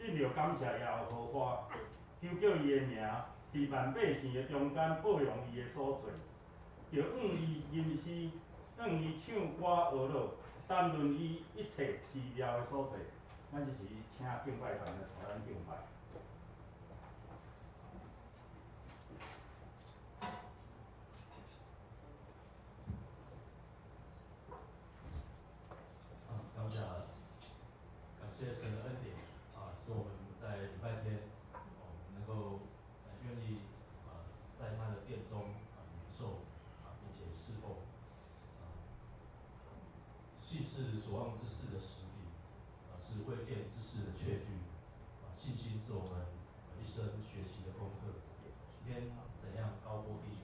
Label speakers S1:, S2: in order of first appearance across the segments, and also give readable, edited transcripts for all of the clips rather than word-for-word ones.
S1: 应着感谢耶和华，求叫伊的名伫万百姓的中间保养伊的所做，着愿伊吟诗，愿伊唱歌学乐，谈论伊一切奇妙的所在。咱就是请敬拜团来带咱敬拜。
S2: 感谢神的恩典使我们在礼拜天能够愿意在他的殿中领受并且侍奉信是所望之事的实底是未见之事的确据信心是我们一生学习的功课。天怎样高过地，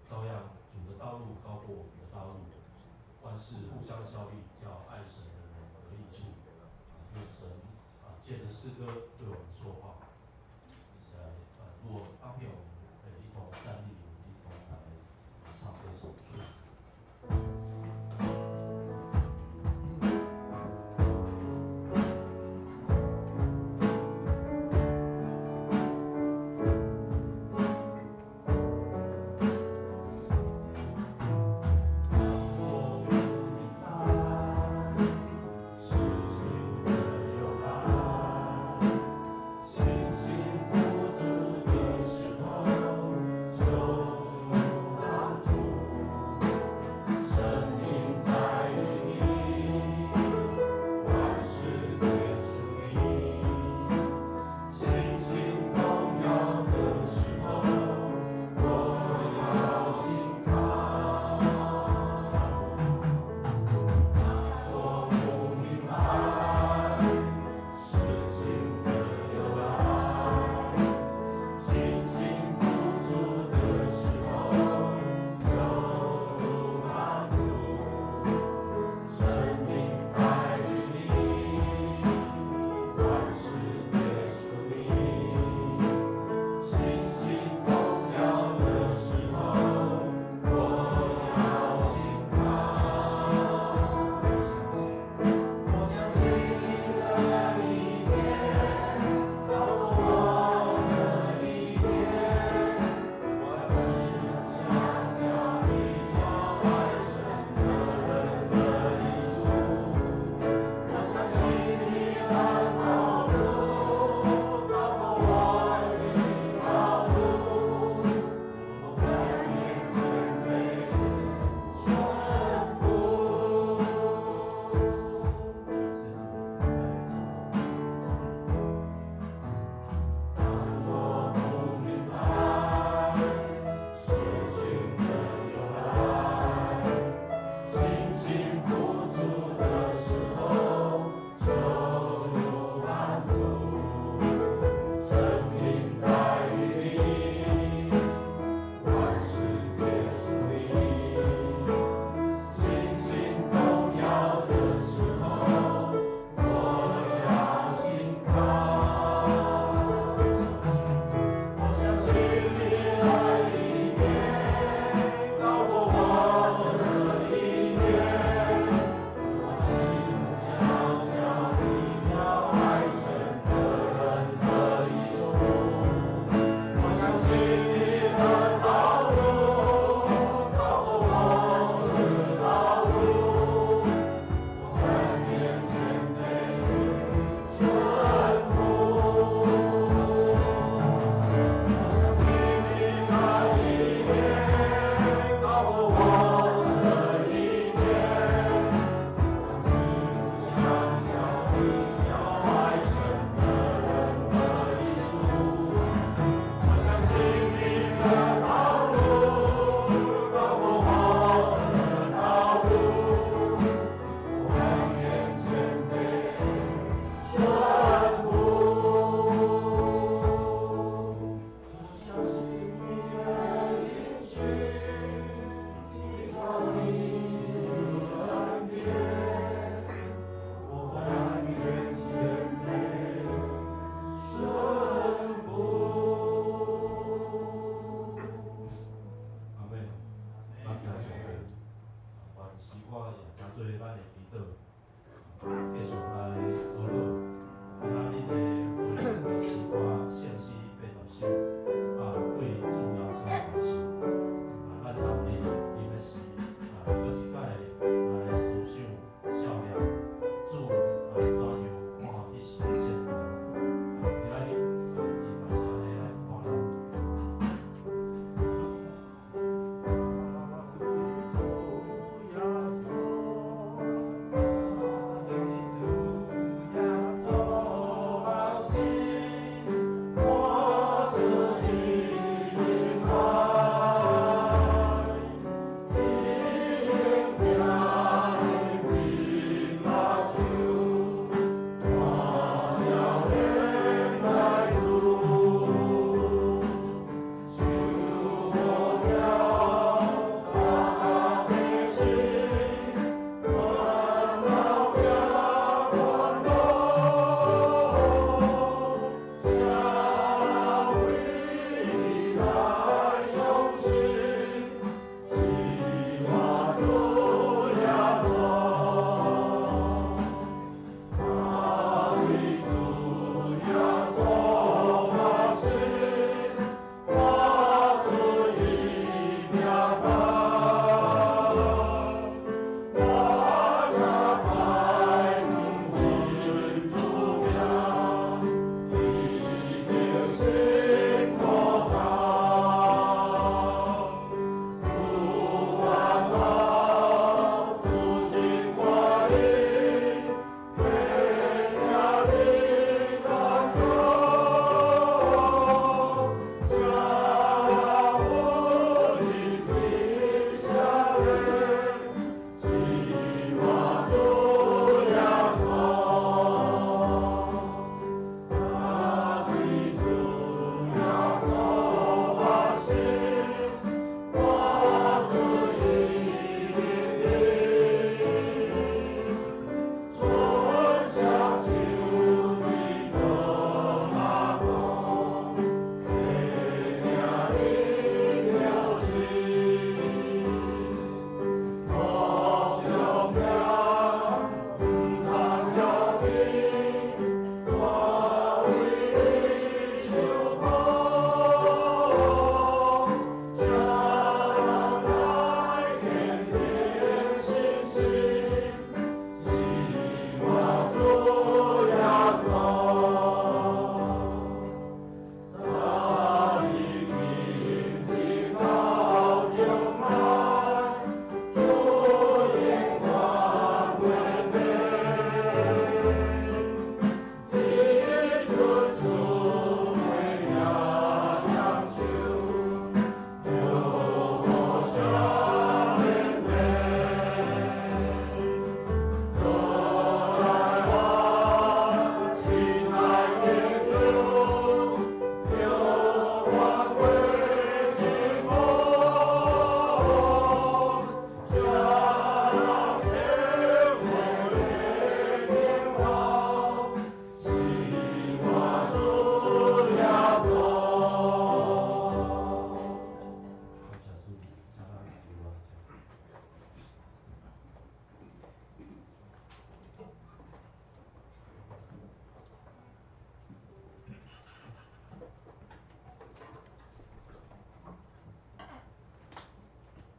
S2: 照样主的道路高过我们的道路。万事互相效力，叫爱神的人得益处。愿神借着诗歌对我们说话。一起来如果方便，我们可以一同站立，我们一同来唱这首诗。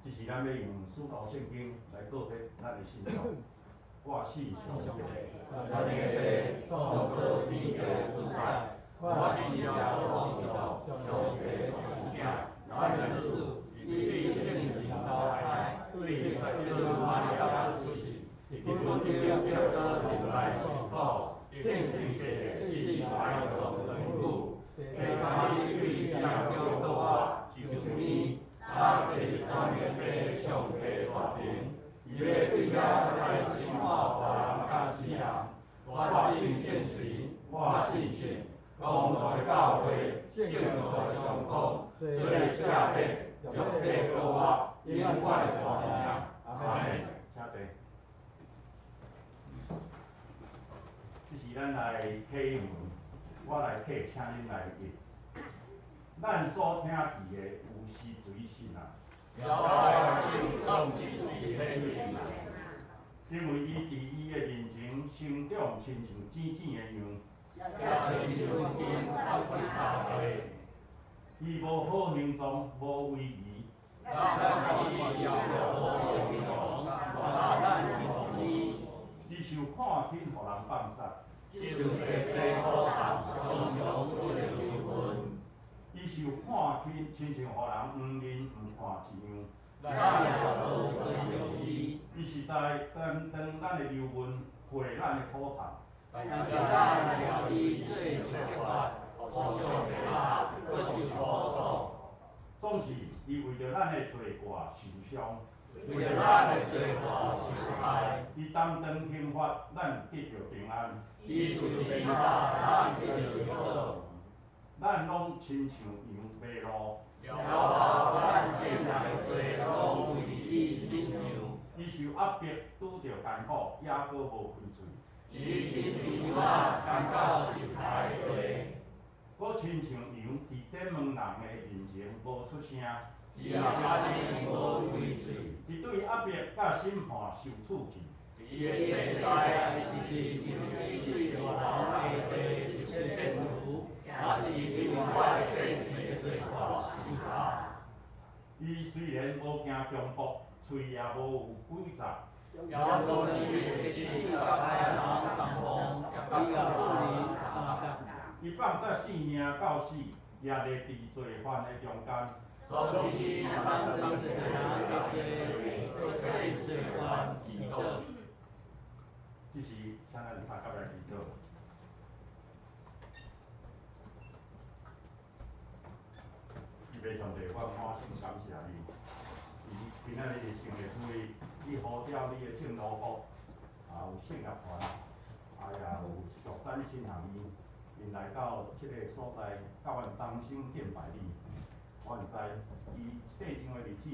S1: 即是咱要用使徒圣经来告别咱的信仰。我信上帝，
S3: 咱的创造天地主宰，我信耶稣基督，上帝的子子，咱的主，以圣灵高开，对圣玛利亚出世，因本着标准如来受苦，定世界死埋葬永久，第三日对上叫过我，就你，他是三日的上帝大名，伊要对我来审判活人甲死人。我信圣神，我信神，公道教会，圣徒上讲，做下辈，肉体高我，永远大名。阿门。
S1: 请坐。这是咱来启门，我来启，请恁来入。咱所听见的有是随信啊。
S3: 了信拢是最天命啊。
S1: 因为伊伫伊的面前生长，亲像剪剪的样。
S3: 也亲像根高高大地。
S1: 伊无好形状，无威仪。
S3: 咱伊要好形容，咱形容伊。
S1: 伊受看轻，互人放杀。
S3: 受济苦难，常常为着灵魂。
S1: 伊受看轻，亲像互人毋认毋看一样。
S3: 咱要好尊重伊。
S1: 伊是在担当咱的忧闷，陪咱的苦痛。
S3: 但是咱要以做生活，互相体谅，搁受补助。
S1: 总是伊为着咱的罪过受伤。
S3: 为着咱的罪过受害。
S1: 伊担当刑罚，咱得着平安。
S3: 伊受刑罚，咱得着永乐。
S1: 咱拢亲像羊迷路。
S3: 了咱前来做拢为伊心上。
S1: 伊受压迫，拄着艰苦，也搁无开嘴。
S3: 伊亲像我感到受害罪。
S1: 搁亲像羊伫剪毛人的面前无出声。
S3: 伊也甲你无开嘴。
S1: 伊对压迫甲审判受刺激。
S3: 伊的存在是像伊对大人的地受震除，也是因我的地势的罪过受罚。
S1: 伊虽然无惊强暴，喙也无有诡诈。
S3: 要多你的心甲歹人同风，伊甲不离三角。
S1: 伊放煞性命到死，也立伫罪犯的中间。
S3: 总是咱当罪人的罪，对罪犯祈祷。
S1: 这是请咱三角来祈祷。预备上帝，我满心感谢你，今仔日成日处理，你呼召你的圣奴仆，有圣乐团，也有蜀山新行医，因来到这个所在，甲阮同心敬拜你。我毋知伊世上的日子，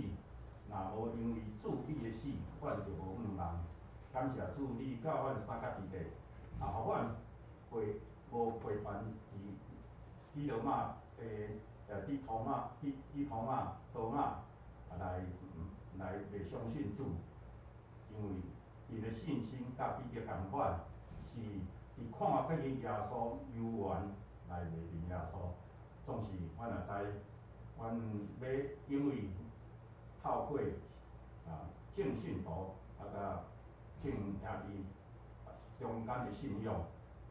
S1: 若无因为主你的死，阮就无毋茫。感谢主，你教阮三角地地，也互阮无陪伴伊罗马伊托马、多马来袂相信主，因为因的信心甲彼得共款，是伊看见耶稣有缘来袂认耶稣。总是阮也知，阮要因为透过正信徒甲正兄弟中间的信仰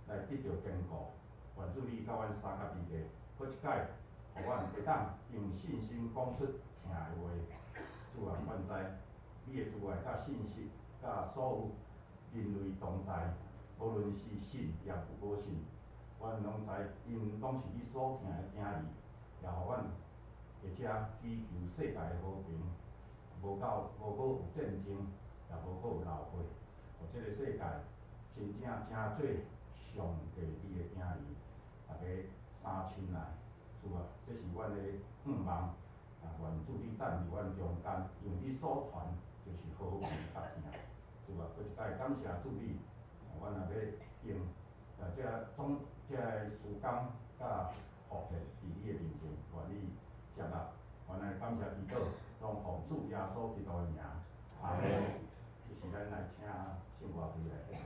S1: 来得到坚固。愿主你教阮三角地地，搁一摆，互阮会当用信心讲出听的话。主啊，愿知你的慈爱甲信息，甲所有人类同在，无论是信也无信，阮拢知因拢是你所听的囝儿，也互阮会遮祈求世界的和平，无搁有战争，也无搁有流血，互这个世界真正做上帝你的囝儿，大家相亲来。主啊，这是阮的愿望。愿主你等伫阮中间，因为你所传就是好运甲听。主啊，搁一摆感谢主你，阮也要用这时间甲福气伫你的面前，愿你接纳。阮来感谢祈祷，拢奉主耶稣基督的名。阿门。这是咱来请圣歌队来献诗。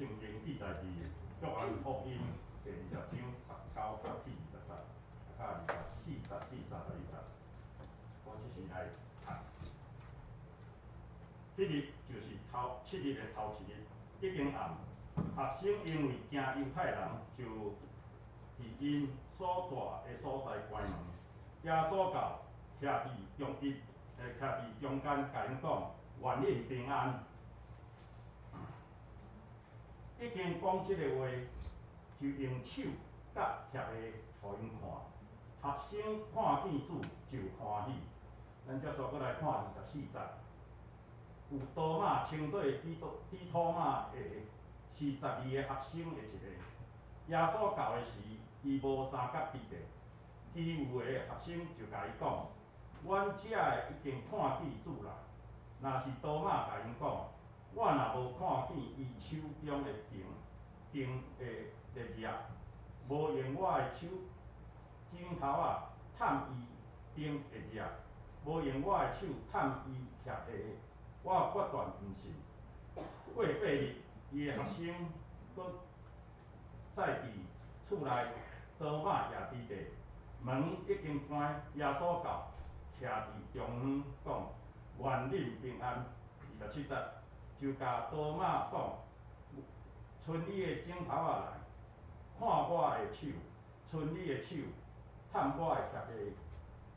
S1: 圣经记载伫约翰福音第20章19、20至23，甲24节至31节，我即时来读。迄日就是7日的头一日，已经暗，学生因为惊犹太人，就伫因所住的所在关门。耶稣到，徛伫中间，甲因讲：愿恁平安。已经讲即个话，就用手甲贴下，互因看。学生看见主就欢喜。咱接续过来看24节。有多马称做底托马的，是12个学生的一个。耶稣到的时，伊无相甲彼得，其余的学生就甲伊讲：阮遮的已经看见主啦。若是多马甲因讲：我若无看见伊手中的钉的裂子，无用我的手指头探伊钉裂子，无用我的手探伊贴下，我决断毋信。过8日，伊的学生搁再伫厝内，多马也伫地，门已经关，耶稣到，徛伫中央讲：愿恁平安。27节，就甲多马讲：伸你的指头来，看我的手；伸你的手，探我的贴下。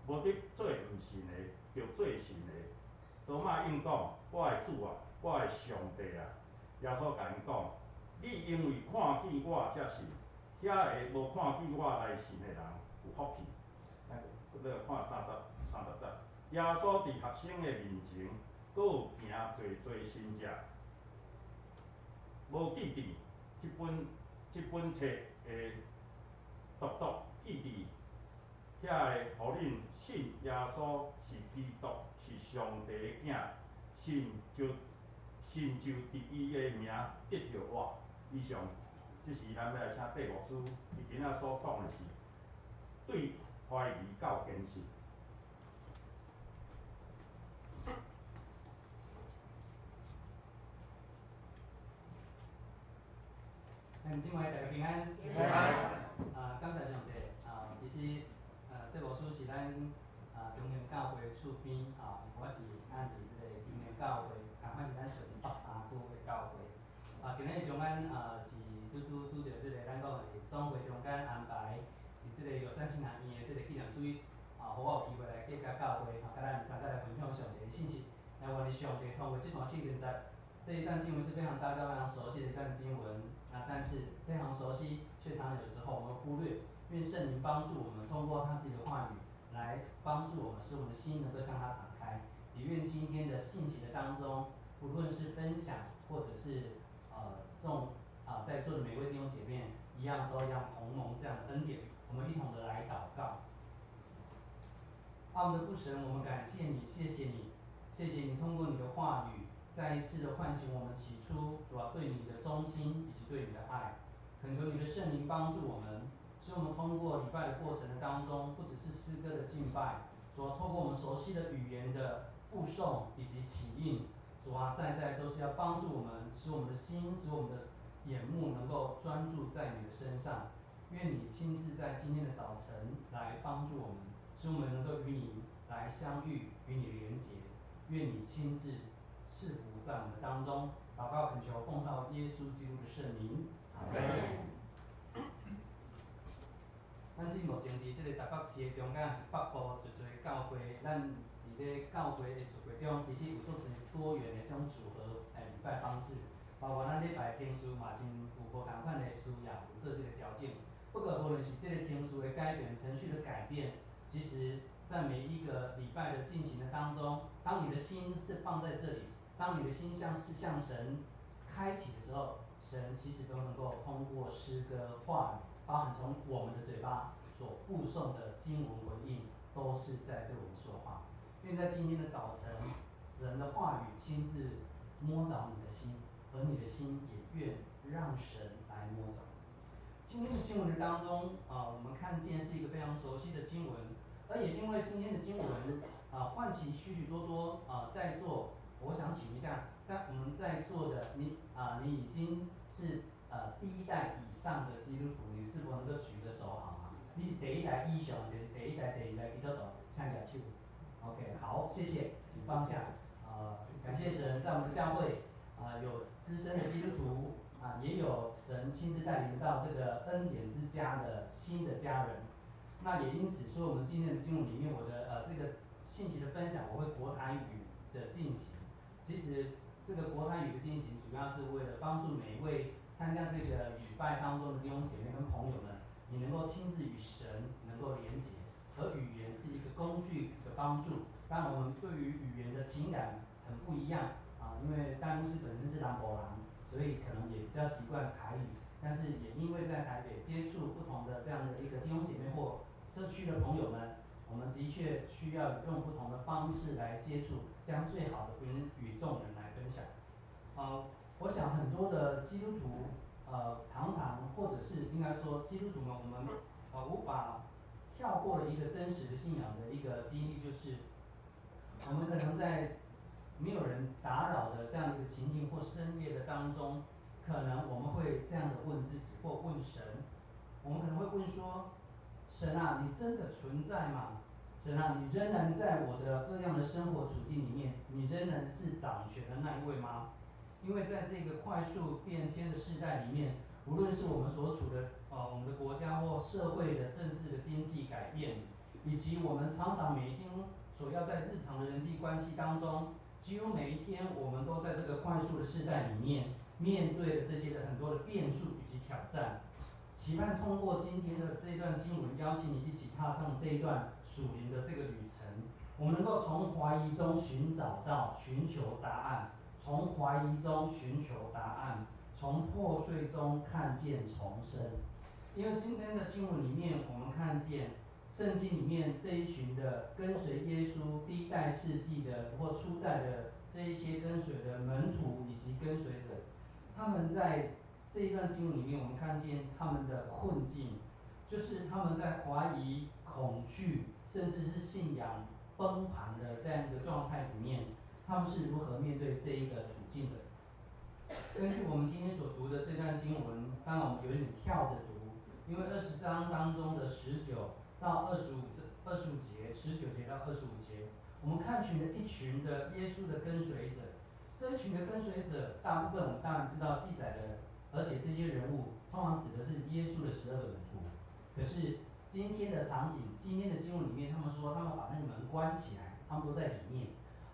S1: 无得做毋信的，着做信的。多马应讲：我的主我的上帝啊！耶稣甲因讲：你因为看见我才信，遐个无看见我来信的人有福气。咱搁来看30节。耶稣伫学生的面前，搁有行侪神迹。无记伫即本册的独记伫遐个，互恁信耶稣是基督，是上帝的囝，信就伫伊的名得着活。以上，即是咱要来请戴牧师，伊今仔所讲的是对怀疑到坚信。
S4: 姊妹大家平安。
S3: 平安。
S4: 感谢上帝。其实戴牧师是咱中兴教会厝边我是按伫即个中兴教会，同款是咱属于83区的教会。今日中间是拄着即个咱讲的总会中间安排，伫即个玉山新学院的即个纪念水，互我有机会来结甲教会，甲咱大家来分享上帝的信息。来愿意上帝通过这段圣经节。这一段经文是非常大家非常熟悉的一段经文，但是非常熟悉，却常有时候我们忽略。愿圣灵帮助我们，通过他自己的话语来帮助我们，使我们的心能够向他敞开。也愿今天的信息的当中，不论是分享，或者是在座的每位弟兄姐妹，一样同蒙这样的恩典。我们一同的来祷告。我们的父神，我们感谢你，谢谢你，谢谢你通过你的话语。再一次的唤醒我们起初主要对你的忠心以及对你的爱，恳求你的圣灵帮助我们，使我们通过礼拜的过程的当中，不只是诗歌的敬拜，主要透过我们熟悉的语言的复诵以及起印，主啊在都是要帮助我们，使我们的心，使我们的眼目能够专注在你的身上。愿你亲自在今天的早晨来帮助我们，使我们能够与你来相遇，与你连结。愿你亲自赐福在我们的当中，祷告恳求奉靠耶稣基督的圣名，阿门。咱即目前伫即个台北市的中间是北部一侪教会，咱伫咧教会的聚会中，其实有足侪多元的这种组合礼拜方式，包括咱礼拜天数嘛，真有无同款的需要，有做这个调整。不过无论是这个天数的改变、程序的改变，其实在每一个礼拜的进行的当中，当你的心是放在这里，当你的心是向神开启的时候，神其实都能够通过诗歌、话语，包含从我们的嘴巴所附送的经文回应，都是在对我们说话。愿在今天的早晨，神的话语亲自摸着你的心，而你的心也愿让神来摸着。今天的经文的当中，我们看见是一个非常熟悉的经文，而也因为今天的经文，唤起许许多多在座我想请一下，像我们在座的你已经是第一代以上的基督徒，你是否能够举个手好吗？你是第一代以上，就是第一代、第二代基督徒，请举手。OK， 好，谢谢，请放下。感谢神，在我们的教会有资深的基督徒也有神亲自带领到这个恩典之家的新的家人。那也因此，所以我们今天的经文里面，我的这个信息的分享，我会国台语的进行。其实这个国台语的进行，主要是为了帮助每一位参加这个礼拜当中的弟兄姐妹跟朋友们，你能够亲自与神能够连结，而语言是一个工具的帮助。当然，我们对于语言的情感很不一样因为戴牧师本身是南部人，所以可能也比较习惯台语，但是也因为在台北接触不同的这样的一个弟兄姐妹或社区的朋友们，我们的确需要用不同的方式来接触，将最好的福音与众人来分享。我想很多的基督徒常常或者是应该说基督徒们，我们无法跳过了一个真实的信仰的一个经历，就是我们可能在没有人打扰的这样的一个情境或深夜的当中，可能我们会这样的问自己或问神，我们可能会问说：神啊，你真的存在吗？神啊，你仍然在我的各样的生活处境里面，你仍然是掌权的那一位吗？因为在这个快速变迁的时代里面，无论是我们所处的我们的国家或社会的政治的经济改变，以及我们常常每一天所要在日常的人际关系当中，几乎每一天我们都在这个快速的时代里面，面对了这些的很多的变数以及挑战。期盼通过今天的这一段经文，邀请你一起踏上这一段属灵的这个旅程，我们能够从怀疑中寻求答案，从怀疑中寻求答案，从破碎中看见重生。因为今天的经文里面，我们看见圣经里面这一群的跟随耶稣第一代世纪的或初代的这一些跟随的门徒以及跟随者，他们在这一段经文里面，我们看见他们的困境，就是他们在怀疑、恐惧，甚至是信仰崩盘的这样一个状态里面，他们是如何面对这一个处境的？根据我们今天所读的这段经文，当然我们有一点跳着读，因为20章当中的19到25节，19节到25节，我们看群了一群的耶稣的跟随者。这一群的跟随者，大部分我们当然知道记载的，而且这些人物通常指的是耶稣的12个门徒。可是今天的场景，今天的经文里面，他们说他们把那个门关起来，他们都在里面。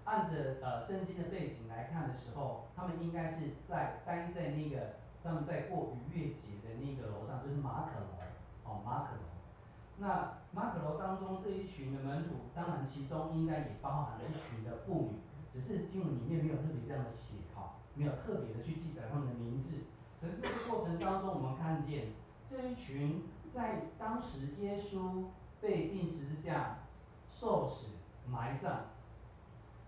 S4: 按着圣经的背景来看的时候，他们应该是待在那个他们在过逾越节的那个楼上，就是马可楼马可楼。那马可楼当中这一群的门徒，当然其中应该也包含了一群的妇女，只是经文里面没有特别这样的写没有特别的去记载他们的名字。可是这个过程当中，我们看见这一群在当时耶稣被钉十字架、受死、埋葬，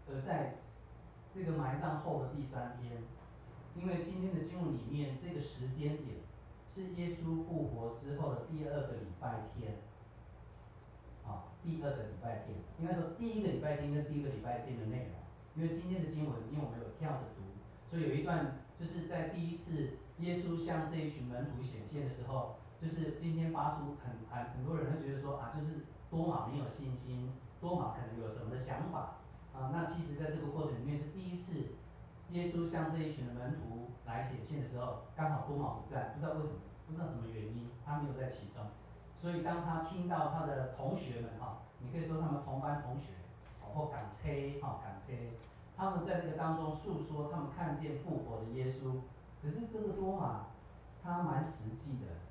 S4: 而在这个埋葬后的第3天，因为今天的经文里面这个时间点是耶稣复活之后的第2个礼拜天，第2个礼拜天，应该说第1个礼拜天跟第2个礼拜天的内容。因为今天的经文，因为我们有跳着读，所以有一段就是在第一次耶稣向这一群门徒显现的时候，就是今天发出很多人会觉得说就是多马没有信心，多马可能有什么的想法那其实在这个过程里面是第一次耶稣向这一群的门徒来显现的时候，刚好多马不在，不知道为什么，不知道什么原因，他没有在其中。所以当他听到他的同学们你可以说他们同班同学或港推他们在这个当中诉说他们看见复活的耶稣。可是这个多马他蛮实际的，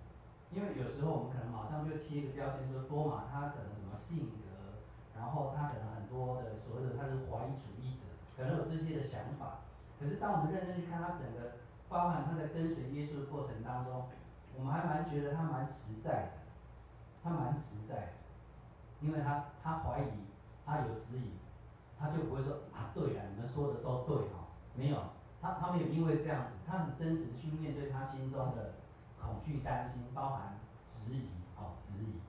S4: 因为有时候我们可能马上就贴一个标签说多马他可能什么性格，然后他可能很多的所谓的他是怀疑主义者，可能有这些的想法。可是当我们认真去看他整个包含他在跟随耶稣的过程当中，我们还蛮觉得他蛮实在的，他蛮实在的，因为他怀疑，他有质疑，他就不会说对了，你们说的都对没有，他没有因为这样子，他很真实的去面对他心中的恐惧、担心，包含质疑质疑。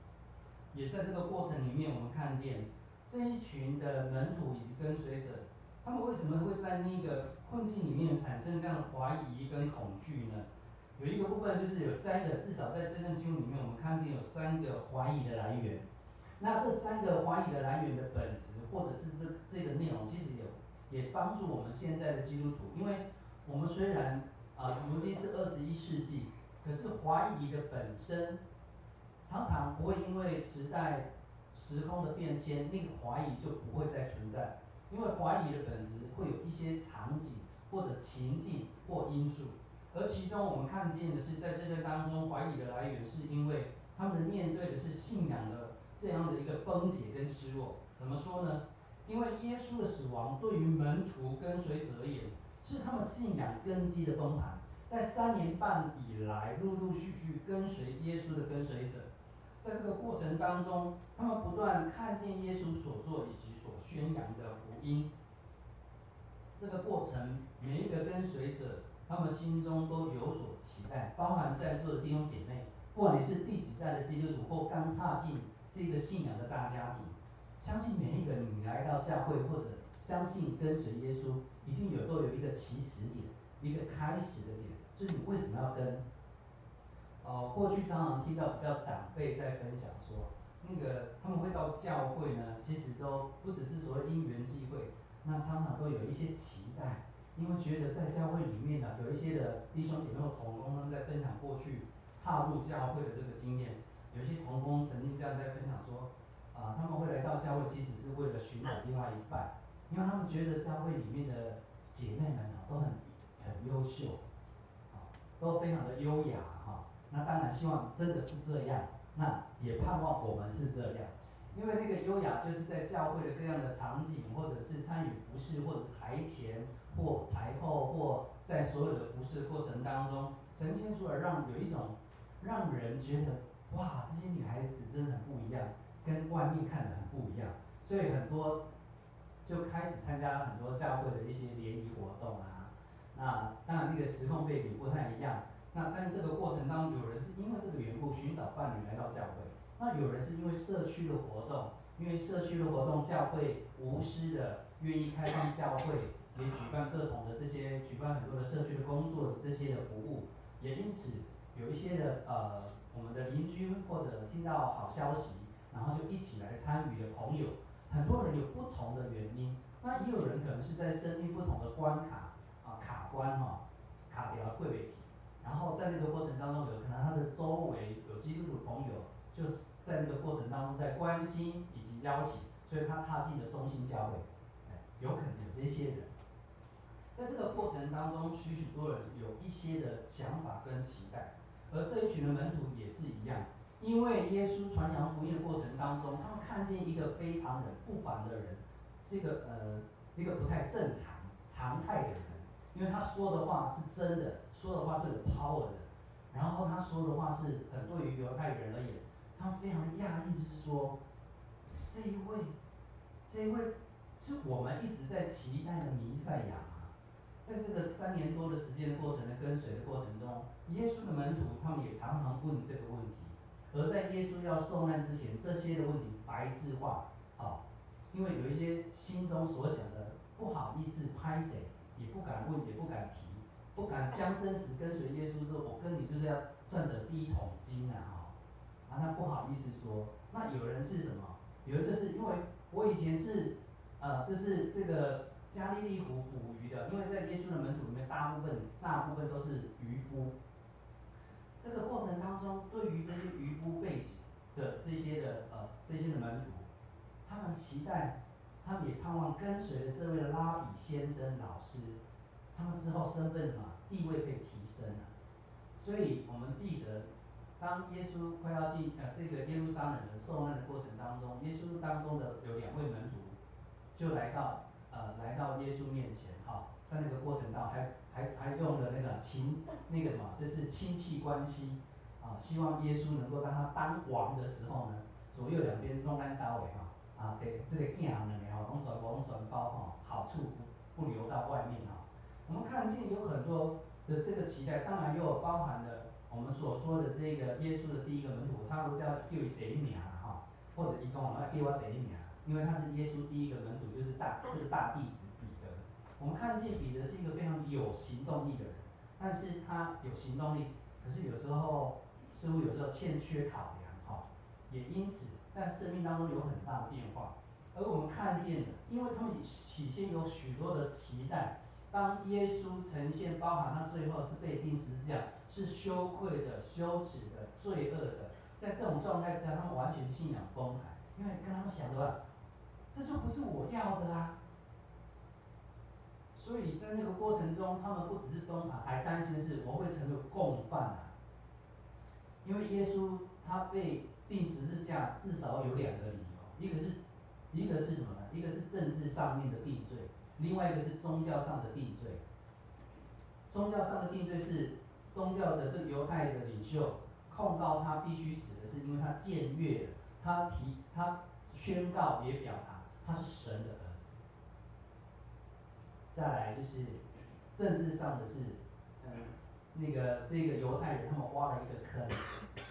S4: 也在这个过程里面，我们看见这一群的门徒以及跟随者，他们为什么会在那个困境里面产生这样的怀疑跟恐惧呢？有一个部分就是有三个，至少在这段经文里面，我们看见有三个怀疑的来源。那这三个怀疑的来源的本质，或者是这个内容，其实也帮助我们现在的基督徒，因为我们虽然如今是21世纪，可是怀疑的本身常常不会因为时空的变迁，那个怀疑就不会再存在。因为怀疑的本质会有一些场景或者情境或因素，而其中我们看见的是，在这个当中，怀疑的来源是因为他们面对的是信仰的这样的一个崩解跟失落。怎么说呢？因为耶稣的死亡对于门徒跟随者而言，是他们信仰根基的崩盘。在3年半以来，陆陆续续跟随耶稣的跟随者，在这个过程当中，他们不断看见耶稣所做以及所宣扬的福音。这个过程，每一个跟随者，他们心中都有所期待，包含在座的弟兄姐妹，不管你是第几代的基督徒，或刚踏进这个信仰的大家庭，相信每一个你来到教会或者相信跟随耶稣，一定都有一个起始点，一个开始的点，就是你为什么要跟？过去常常听到比较长辈在分享说，那个他们会到教会呢，其实都不只是所谓因缘际会，那常常都有一些期待，因为觉得在教会里面呢，有一些的弟兄姐妹或同工呢在分享过去踏入教会的这个经验，有一些同工曾经这样在分享说，他们会来到教会其实是为了寻找另外一半，因为他们觉得教会里面的姐妹们都很优秀，都非常的优雅那当然希望真的是这样，那也盼望我们是这样，因为那个优雅就是在教会的各样的场景，或者是参与服事，或者台前或台后，或在所有的服事过程当中，呈现出来有一种让人觉得哇，这些女孩子真的很不一样，跟外面看的很不一样，所以很多就开始参加很多教会的一些联谊活动那当然那个时空背景不太一样，但这个过程当中，有人是因为这个缘故寻找伴侣来到教会，那有人是因为社区的活动，教会无私的愿意开放教会，也举办很多的社区的工作这些的服务，也因此有一些的我们的邻居或者听到好消息，然后就一起来参与的朋友，很多人有不同的原因，那也有人可能是在生命不同的关卡卡关卡掉贵北体，然后在那个过程当中，有可能他的周围有基督徒朋友，就是在那个过程当中在关心以及邀请，所以他踏进了中心教会，有可能有这些人，在这个过程当中，许多人是有一些的想法跟期待，而这一群的门徒也是一样，因为耶稣传扬福音的过程当中，他们看见一个非常人不凡的人，是一个不太正常态的人，因为他说的话是真的，说的话是有 power 的，然后他说的话是对于犹太人而言，他们非常的讶异，就是说这一位是我们一直在期待的弥赛亚在这个3年多的时间的过程的跟随的过程中，耶稣的门徒他们也常常问这个问题，而在耶稣要受难之前，这些的问题白质化因为有一些心中所想的不好意思拍谁，也不敢问，也不敢提，不敢将真实跟随耶稣说，我跟你就是要赚得第一桶金那不好意思说。那有人是什么？有人就是因为我以前是就是这个加利利湖捕鱼的，因为在耶稣的门徒里面，大部分都是渔夫。这个过程当中，对于这些渔夫背景的这些的门徒，他们期待，他们也盼望跟随着这位拉比先生老师，他们之后身份地位可以提升所以我们记得，当耶稣快要进这个耶路撒冷的受难的过程当中，耶稣当中的有2位门徒，就来到耶稣面前在那个过程当中还用了就是亲戚关系希望耶稣能够让他当王的时候呢，左右两边弄单刀给这个囝两个拢全包好处不留到外面我们看见有很多的这个期待，当然又有包含了我们所说的这个耶稣的第一个门徒，我差不多叫他第一名或者伊讲我要叫我第一名，因为他是耶稣第一个门徒，就是这个大弟子彼得。我们看见彼得是一个非常有行动力的人，但是他有行动力，可是有时候似乎有时候欠缺考量哈，也因此在生命当中有很大的变化。而我们看见的，因为他们起先有许多的期待，当耶稣呈现，包含他最后是被钉十字架，是羞愧的、羞耻的、罪恶的，在这种状态之下，他们完全信仰崩盘，因为跟他们想的，这就不是我要的啊。所以在那个过程中，他们不只是崩盘，还担心的是我会成为共犯啊。因为耶稣他被钉十字架，至少有两个理由，一个是什么呢？一个是政治上面的定罪，另外一个是宗教上的定罪。宗教上的定罪是宗教的这个犹太的领袖控告他必须死的是因为他僭越了，他宣告也表达他是神的儿子。再来就是政治上的是，这个犹太人他们挖了一个坑，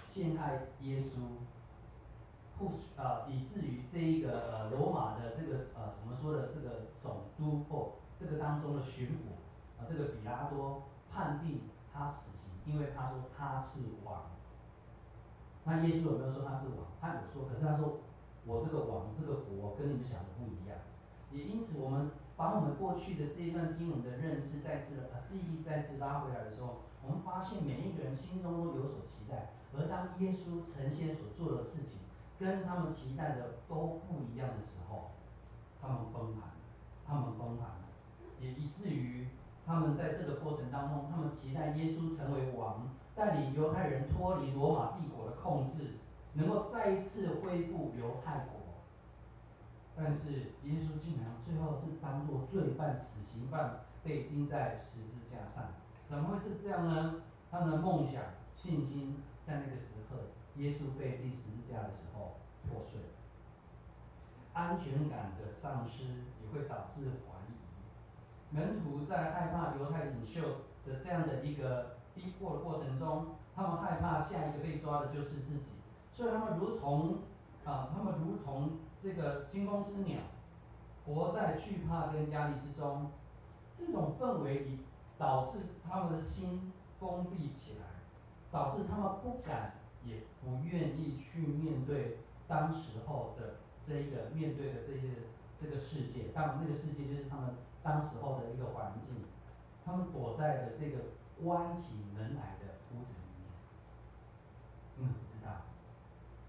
S4: 陷害耶稣，以至于这一个罗马的这个我们说的这个总督或这个当中的巡抚这个比拉多判定他死刑，因为他说他是王。那耶稣有没有说他是王？他有说，可是他说我这个王这个国跟你们想的不一样。也因此，我们把我们过去的这一段经文的认识记忆再次拉回来的时候，我们发现每一个人心中都有所期待，而当耶稣呈现所做的事情跟他们期待的都不一样的时候，他们崩盘了，也以至于他们在这个过程当中，他们期待耶稣成为王，带领犹太人脱离罗马帝国的控制，能够再一次恢复犹太国。但是耶稣竟然最后是当作罪犯、死刑犯被钉在十字架上，怎么会是这样呢？他们的梦想、信心在那个时刻，耶稣被钉十字架的时候破碎了，安全感的丧失也会导致怀疑。门徒在害怕犹太领袖的这样的一个逼迫的过程中，他们害怕下一个被抓的就是自己，所以他们如同这个惊弓之鸟，活在惧怕跟压力之中。这种氛围已导致他们的心封闭起来，导致他们不敢也不愿意去面对当时候的面对的这个世界。当然，那个世界就是他们当时候的一个环境，他们躲在了这个关起门来的屋子里面，因为不知道，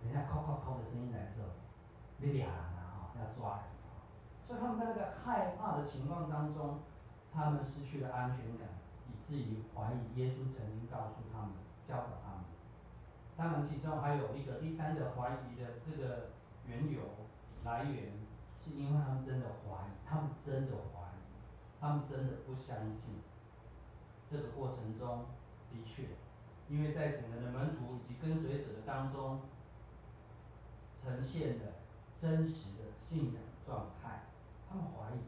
S4: 人家敲敲敲的声音来的时候，要抓人啊，要抓人啊，所以他们在那个害怕的情况当中，他们失去了安全感，以至于怀疑耶稣曾经告诉他们、教导他们。当然，其中还有一个第三个怀疑的这个缘由来源，是因为他们真的怀疑，他们真的怀疑，他们真的不相信。这个过程中，的确，因为在整个的门徒以及跟随者的当中，呈现了真实的信仰状态，他们怀疑。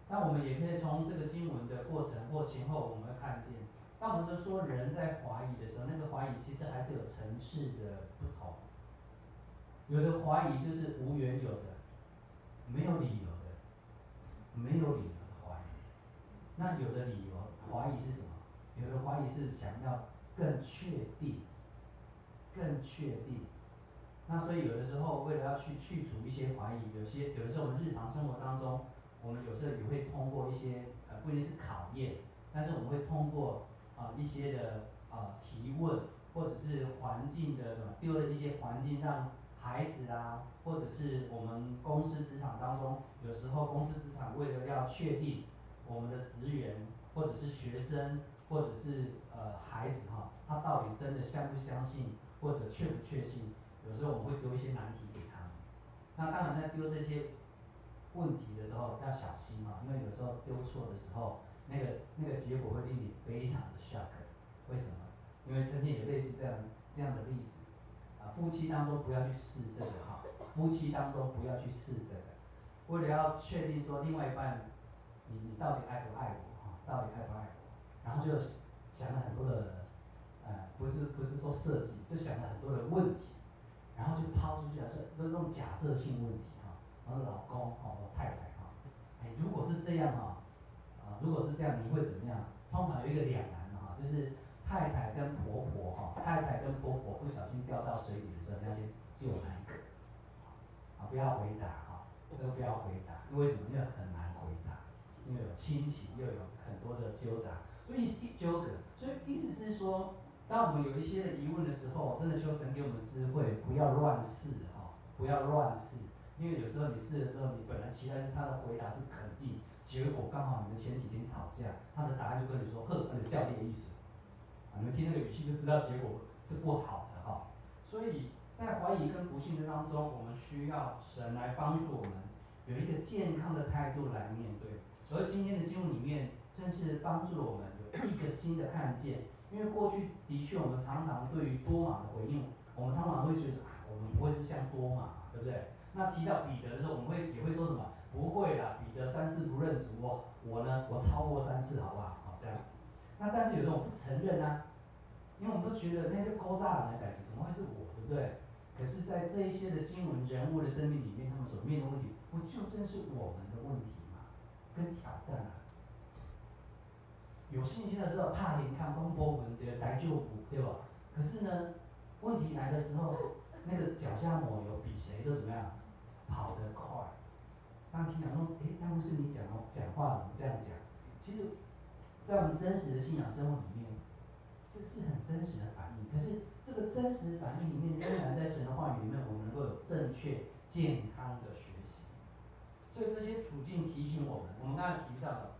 S4: 那我们也可以从这个经文的过程或前后，我们会看见，当我们说人在怀疑的时候，那个怀疑其实还是有层次的不同。有的怀疑就是无缘有的，没有理由的，没有理由的怀疑。那有的理由怀疑是什么？有的怀疑是想要更确定，更确定。那所以有的时候为了要去除一些怀疑，有的时候我们日常生活当中，我们有时候也会通过一些不一定是考验，但是我们会通过一些的提问，或者是环境的丢了一些环境，让孩子啊，或者是我们公司职场当中，有时候公司职场为了要确定我们的职员或者是学生或者是孩子他到底真的相不相信或者确不确信。有时候我们会丢一些难题给他们，那当然在丢这些问题的时候要小心因为有时候丢错的时候，那个结果会令你非常的 shock。为什么？因为曾经有类似这样的例子夫妻当中不要去试这个夫妻当中不要去试这个，为了要确定说另外一半你到底爱不爱我到底爱不爱我，然后就想了很多的不是说设计，就想了很多的问题。然后就抛出去说都用假设性问题然后老公我太太如果是这样哈，如果是这样，你会怎么样？通常有一个两难哈，就是太太跟婆婆哈，太太跟婆婆不小心掉到水里的时候，你要先救哪一个？不要回答哈，这个不要回答，因为什么？因为很难回答，因为有亲戚，又有很多的纠杂，所以一纠葛，所以意思是说，当我们有一些的疑问的时候，真的求神给我们智慧，不要乱试哈，不要乱试，因为有时候你试了之后，你本来期待是他的回答是肯定，结果刚好你们前几天吵架，他的答案就跟你说，呵，那就教练意思，你们听那个语气就知道结果是不好的哈，所以在怀疑跟不信的当中，我们需要神来帮助我们有一个健康的态度来面对。而今天的经文里面，正是帮助了我们有一个新的看见。因为过去的确我们常常对于多马的回应，我们常常会觉得我们不会是像多马，对不对？那提到彼得的时候，我们也会说什么？不会啦，彼得3次不认主哦，我呢，我超过3次，好不好？好这样子。那但是有的我不承认啊，因为我们都觉得那些勾诈人的感觉怎么会是我，对不对？可是，在这一些的经文人物的生命里面，他们所面对的问题，不就正是我们的问题吗？跟挑战啊！有信心的时候，怕连看风波纹的来救补，对吧？可是呢，问题来的时候，那个脚下抹油比谁都怎么样，跑得快。当听讲说，那不是你讲话怎么这样讲？其实，在我们真实的信仰生活里面，这是很真实的反应。可是这个真实反应里面，仍然在神的话语里面，我们能够有正确健康的学习。所以这些处境提醒我们，我们刚才提到了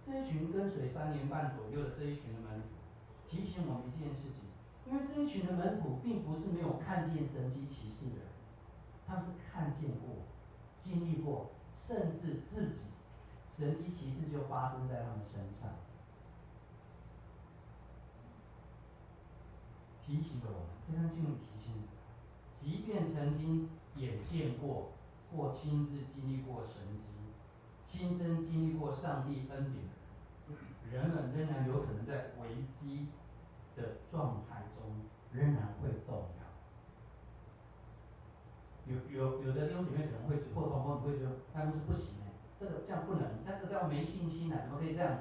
S4: 这一群跟随3年半左右的这一群的门徒，提醒我们一件事情，因为这一群的门徒并不是没有看见神迹奇事的人，他们是看见过、经历过，甚至自己神迹奇事就发生在他们身上。提醒了我们，这段经文提醒我们，即便曾经眼见过或亲自经历过神迹，亲身经历过上帝恩典的人，人们仍然有可能在危机的状态中仍然会动摇。有的弟兄姐妹可能会或同工你会觉得他们是不行哎，这样不能，这个叫没信心啊，怎么可以这样子？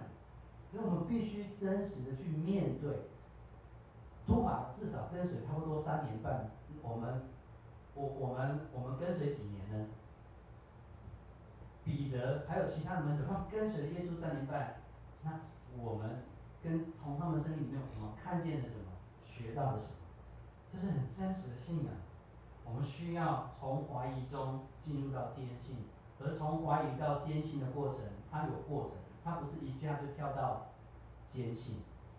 S4: 所以我们必须真实的去面对。多马至少跟随差不多3年半，我们跟随几年呢？彼得还有其他的门徒，他们跟随了耶稣3年半，那我们从他们生命里面，我们看见了什么？学到了什么？这是很真实的信仰。我们需要从怀疑中进入到坚信，而从怀疑到坚信的过程，它有过程，它不是一下就跳到坚信，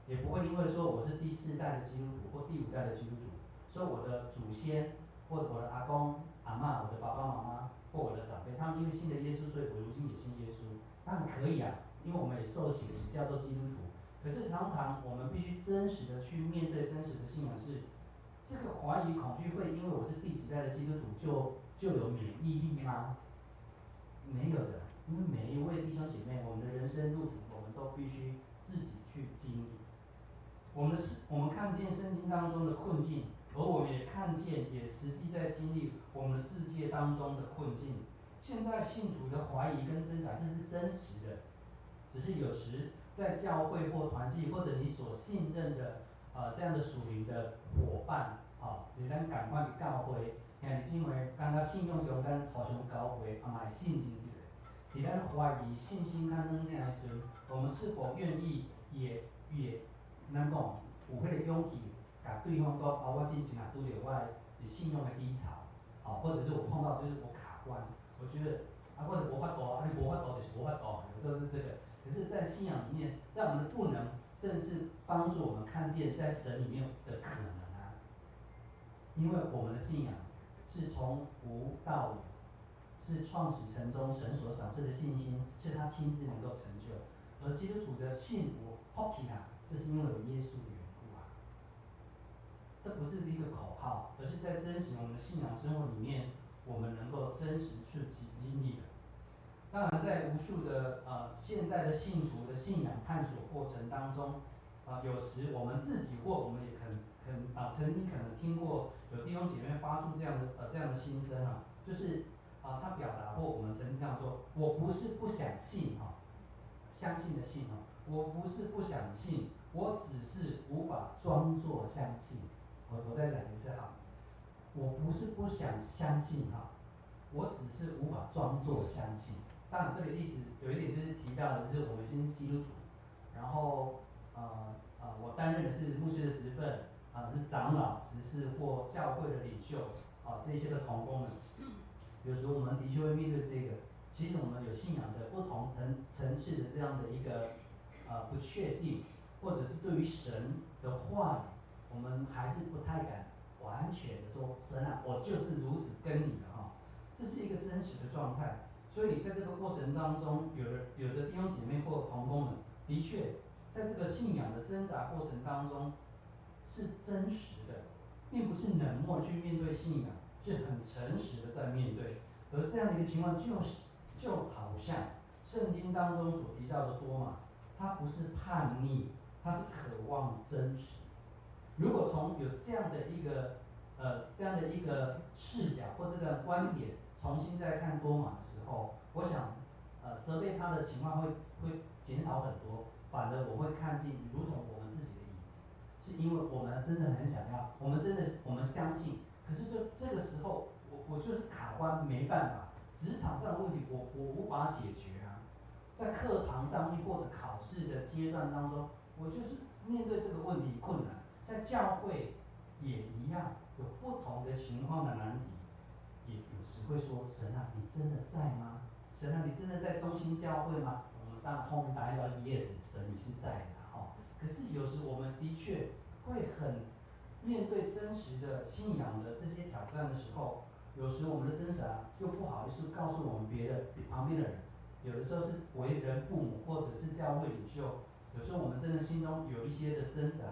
S4: 也不会因为说我是第4代的基督徒或第5代的基督徒，说我的祖先或者我的阿公阿嬷、我的爸爸妈妈或我的长辈，他们因为信了耶稣，所以我如今也信耶稣，当然可以啊，因为我们也受洗叫做基督徒。可是常常我们必须真实的去面对真实的信仰是。这个怀疑恐惧会因为我是第几代的基督徒就有免疫力吗？没有的，因为每一位弟兄姐妹，我们的人生路途，我们都必须自己去经历。我们看见圣经当中的困境，而我们也看见，也实际在经历我们世界当中的困境。现在信徒的怀疑跟挣扎，这是真实的，只是有时在教会或团契，或者你所信任的这样的属灵的伙伴，你咱赶快去教会，兄弟姊妹，感觉信仰中咱互相交会，嘛会信任这个。伫咱怀疑信心较软正的时阵，我们是否愿意也咱讲有迄个勇气，甲对方讲，我最近拄着我的信用的低潮，或者是我碰到就是我卡关，我觉得或者无法度，你无法度就是无法度，有时候是这个。可是，在信仰里面，在我们的不能，正是帮助我们看见在神里面的可能啊。因为我们的信仰是从无到有，是创始成终神所赏赐的信心，是他亲自能够成就。而基督徒的幸福福气啊，就是因为有耶稣的缘故啊。这不是一个口号，而是在真实我们的信仰生活里面，我们能够真实去经历的。当然，在无数的现代的信徒的信仰探索过程当中，有时我们自己或我们也曾经可能听过有弟兄姐妹发出这样的心声啊，就是他表达或我们曾经这样说，我不是不想信相信的信我不是不想信，我只是无法装作相信。我再讲一次我不是不想相信我只是无法装作相信。当然这个意思有一点就是提到的就是我们是基督徒，然后我担任的是牧师的职分，是长老、执事或教会的领袖这些的同工们。有时候我们的确会面对这个，其实我们有信仰的不同层次的这样的一个不确定，或者是对于神的话语，我们还是不太敢完全的说神啊，我就是如此跟你的这是一个真实的状态。所以在这个过程当中，有的弟兄姐妹或同工们，的确在这个信仰的挣扎过程当中是真实的，并不是冷漠去面对信仰，是很诚实的在面对。而这样的一个情况就好像圣经当中所提到的多马，他不是叛逆，他是渴望真实。如果从有这样的一个视角或这个观点重新再看多马的时候，我想责备他的情况会减少很多，反而我会看见如同我们自己的影子，是因为我们真的很想要，我们相信，可是就这个时候我就是卡关没办法，职场上的问题我无法解决在课堂上面或者考试的阶段当中，我就是面对这个问题困难，在教会也一样，有不同的情况的难题，也有时会说神啊，你真的在吗？神啊，你真的在中心教会吗？我们当然后面答案要 yes， 神你是在的可是有时我们的确会很面对真实的信仰的这些挑战的时候，有时我们的挣扎又不好意思告诉我们旁边的人。有的时候是为人父母或者是教会领袖，有时候我们真的心中有一些的挣扎，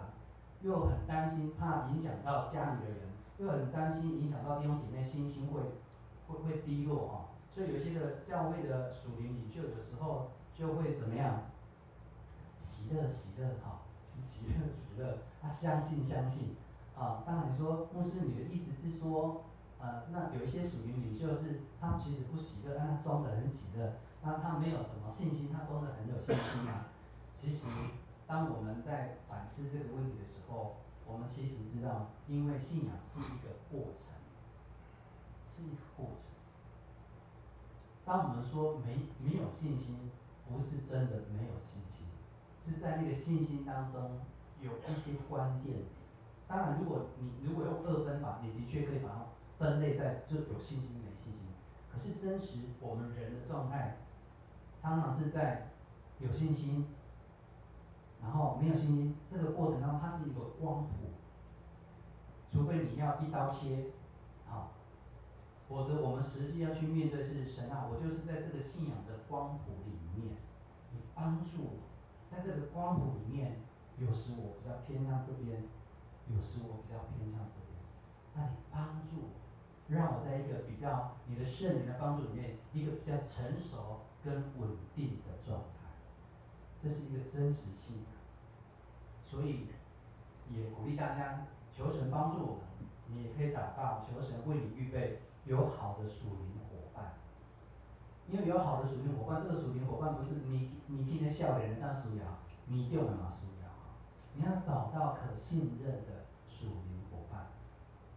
S4: 又很担心怕影响到家里的人，又很担心影响到弟兄姐妹信心会低落所以有一些的教会的属灵领袖有时候就会怎么样？喜乐喜乐，他相信当然你说牧师，你的意思是说那有一些属灵领袖是他其实不喜乐，但他装得很喜乐，那他没有什么信心，他装得很有信心其实当我们在反思这个问题的时候，我们其实知道，因为信仰是一个过程，是一个过程。当我们说没有信心，不是真的没有信心，是在那个信心当中有一些关键点。当然，如果用二分法，你的确可以把它分类在就有信心没信心。可是真实我们人的状态，常常是在有信心，然后没有信心，这个过程当中它是一个光谱，除非你要一刀切，否则我们实际要去面对是神啊，我就是在这个信仰的光谱里面，你帮助我，在这个光谱里面，有时我比较偏向这边，有时我比较偏向这边，那你帮助我，让我在一个比较你的圣灵的帮助里面，一个比较成熟跟稳定的状态，这是一个真实信仰。所以也鼓励大家求神帮助我们，你也可以祷告，求神为你预备有好的属灵伙伴。因为有好的属灵伙伴，这个属灵伙伴不是你听着笑脸的这样属羊，你一定有嘛属羊你要找到可信任的属灵伙伴。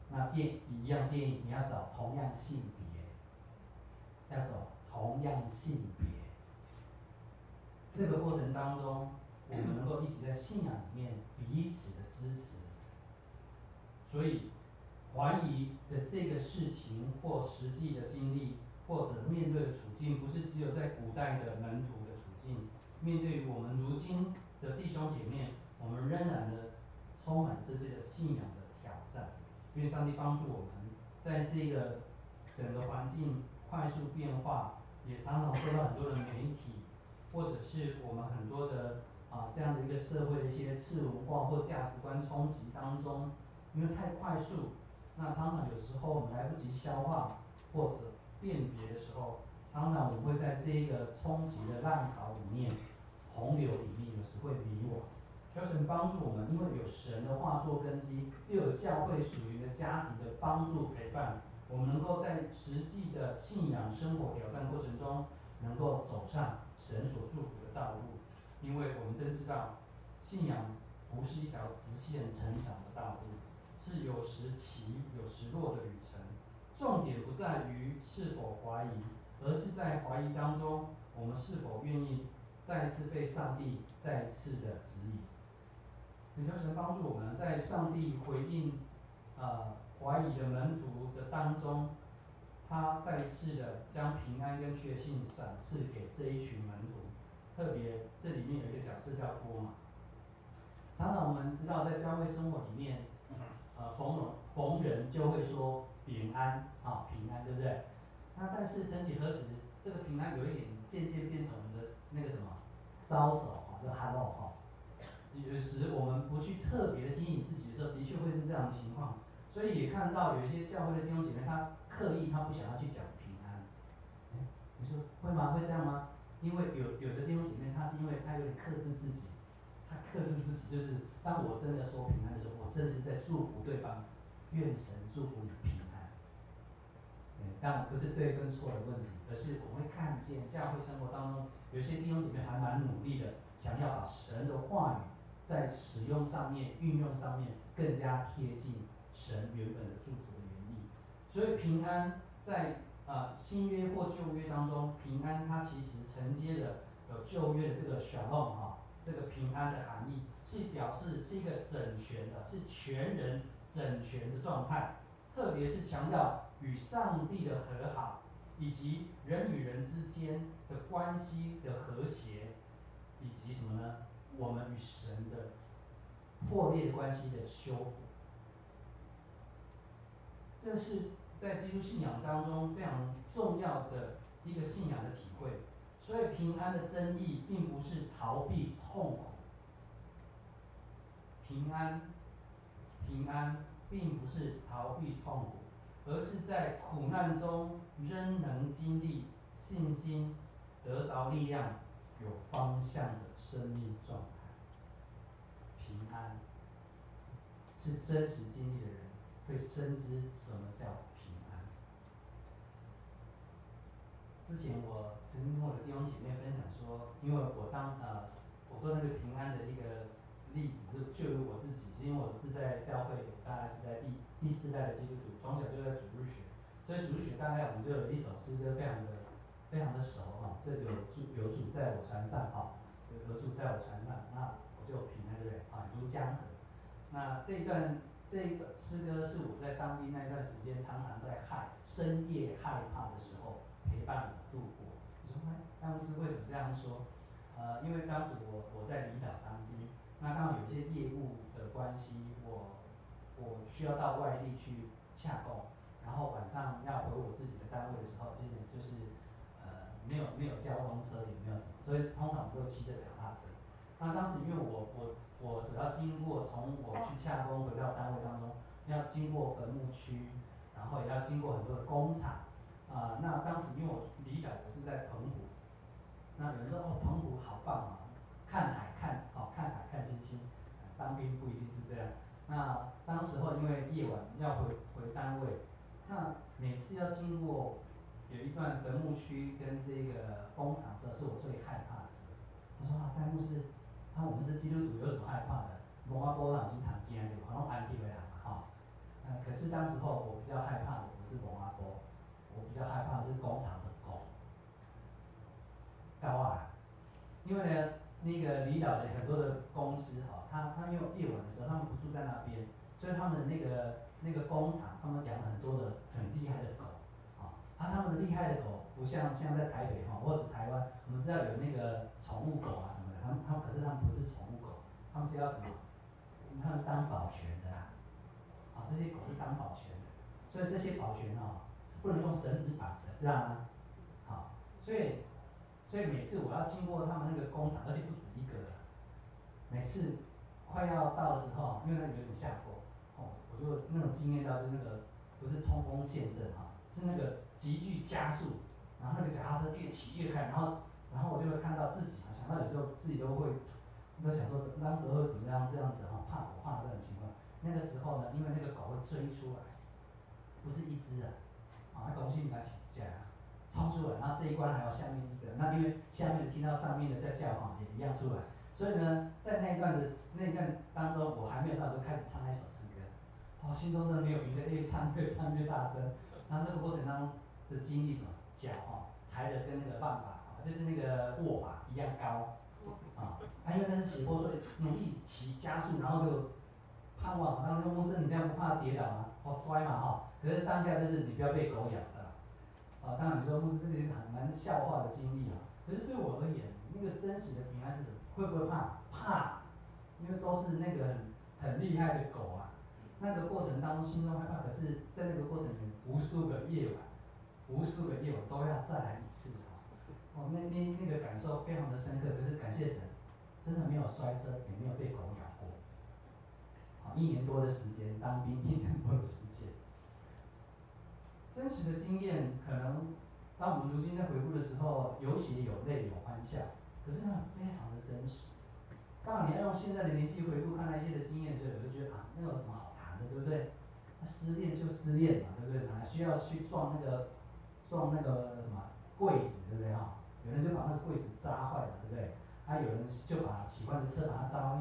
S4: 那一样建议你要找同样性别，要找同样性别。这个过程当中，我们能够一起在信仰里面彼此的支持。所以怀疑的这个事情或实际的经历，或者面对的处境，不是只有在古代的门徒的处境，面对于我们如今的弟兄姐妹，我们仍然的充满这些的信仰的挑战。愿上帝帮助我们，在这个整个环境快速变化，也常常受到很多的媒体，或者是我们很多的这样的一个社会的一些次文化或价值观冲击当中，因为太快速，那常常有时候我们来不及消化或者辨别的时候，常常我们会在这一个冲击的浪潮里面、洪流里面，有时会迷惘。求神帮助我们，因为有神的话做根基，又有教会属灵的家庭的帮助陪伴，我们能够在实际的信仰生活挑战过程中，能够走上神所祝福的道路。因为我们真知道，信仰不是一条直线成长的道路，是有时起有时落的旅程。重点不在于是否怀疑，而是在怀疑当中，我们是否愿意再一次被上帝再一次的指引。恳求神帮助我们在上帝回应怀疑的门徒的当中，他再一次的将平安跟确信赏赐给这一群门徒。特别这里面有一个角色叫多马。常常我们知道在教会生活里面，逢人就会说平安平安，对不对？那但是曾几何时，这个平安有一点渐渐变成我们的那个什么招手就 hello 有时我们不去特别的提醒自己的时候，的确会是这样的情况。所以也看到有一些教会的弟兄姐妹，他刻意他不想要去讲平安。你说会吗？会这样吗？因为有的弟兄姐妹，他是因为他有点克制自己，他克制自己，就是当我真的说平安的时候，我真的是在祝福对方，愿神祝福你平安。但不是对跟错的问题，而是我们会看见教会生活当中，有些弟兄姐妹还蛮努力的，想要把神的话语在使用上面、运用上面更加贴近神原本的祝福的原意。所以平安在新约或旧约当中，平安它其实承接了有旧约的这个shalom这个平安的含义，是表示是一个整全的，是全人整全的状态，特别是强调与上帝的和好，以及人与人之间的关系的和谐，以及什么呢？我们与神的破裂的关系的修复。这是在基督信仰当中非常重要的一个信仰的体会。所以平安的真义并不是逃避痛苦，平安并不是逃避痛苦，而是在苦难中仍能经历信心，得着力量，有方向的生命状态。平安是真实经历的人会深知什么叫平安。之前我曾经跟我的弟兄姐妹分享说，因为我说那个平安的一个例子就于我自己，因为我是在教会，大概是在第四代的基督徒，从小就在主日学，所以主日学大概我们就有一首诗歌非常的熟这有主在我船上有主在我船上，那我就平安，对不对如江河。那这个诗歌是我在当兵那段时间常常在深夜害怕的时候陪伴我度过。你说当时为什么这样说？因为当时我在离岛当兵，那当然有一些业务的关系，我需要到外地去洽公，然后晚上要回我自己的单位的时候，其实就是没有交通车，也没有什么，所以通常我们都骑着脚踏车。那当时因为我所要经过，从我去洽公回到单位当中，要经过坟墓区，然后也要经过很多的工厂那当时因为我离岛，我是在澎湖，那有人说澎湖好棒看海看星星，当兵不一定是这样。那当时候因为夜晚要回单位，那每次要经过有一段坟墓区跟这个工厂的时候，是我最害怕的时候。他说戴牧师，我们是基督徒，有什么害怕的？蒙阿波朗心堂惊的，好像安迪维人可是当时候我比较害怕的不是蒙阿波，我比较害怕的是工厂的狗。高因为呢，那个离岛的很多的公司他因为夜晚的时候他们不住在那边，所以他们那个工厂，他们养了很多的很厉害的狗他们的厉害的狗不像在台北或者台湾，我们知道有那个宠物狗什么的，可是他们不是宠物狗，他们是要什么？他们当保全的这些狗是当保全的，所以这些保全是不能用绳子绑的，知道吗？所以每次我要经过他们那个工厂，而且不止一个每次快要到的时候，因为那有点下坡我就那种经验到，就是那个不是冲锋陷阵是那个急剧加速，然后那个脚踏车越骑越快，然后我就会看到自己想到有时候自己都想说，当时会怎么样这样子怕狗怕这种情况。那个时候呢，因为那个狗会追出来，不是一只公鸡你来起起来冲出来，然后这一关还有下面一个，那因为下面听到上面的在叫也一样出来，所以呢，在那一段当中，我还没有到就开始唱那首诗歌，心中真的没有余的，越唱越大声，然后这个过程当中的经历什么，脚抬的跟那个棒把就是那个握把一样高，因为那是斜坡，所以努力骑加速，然后就盼望，然后牧师你这样不怕跌倒吗？摔嘛可是当下就是你不要被狗咬的。当然你说牧师这个很蛮笑话的经历可是对我而言，那个真实的平安是什么？会不会怕？怕，因为都是那个很厉害的狗那个过程当中心中害怕，可是在那个过程里面，无数个夜晚都要再来一次那个感受非常的深刻。可是感谢神，真的没有摔车，也没有被狗咬过。1年多的时间，当兵1年多的时间，真实的经验可能，当我们如今在回顾的时候，有血有泪有欢笑，可是那非常的真实。当然你要用现在的年纪回顾看那些的经验之后，我就觉得那有什么好谈的，对不对？失恋就失恋嘛，对不对？哪需要去撞那个什么柜子，对不对有人就把那个柜子砸坏了，对不对？有人就把喜欢的车把它砸坏，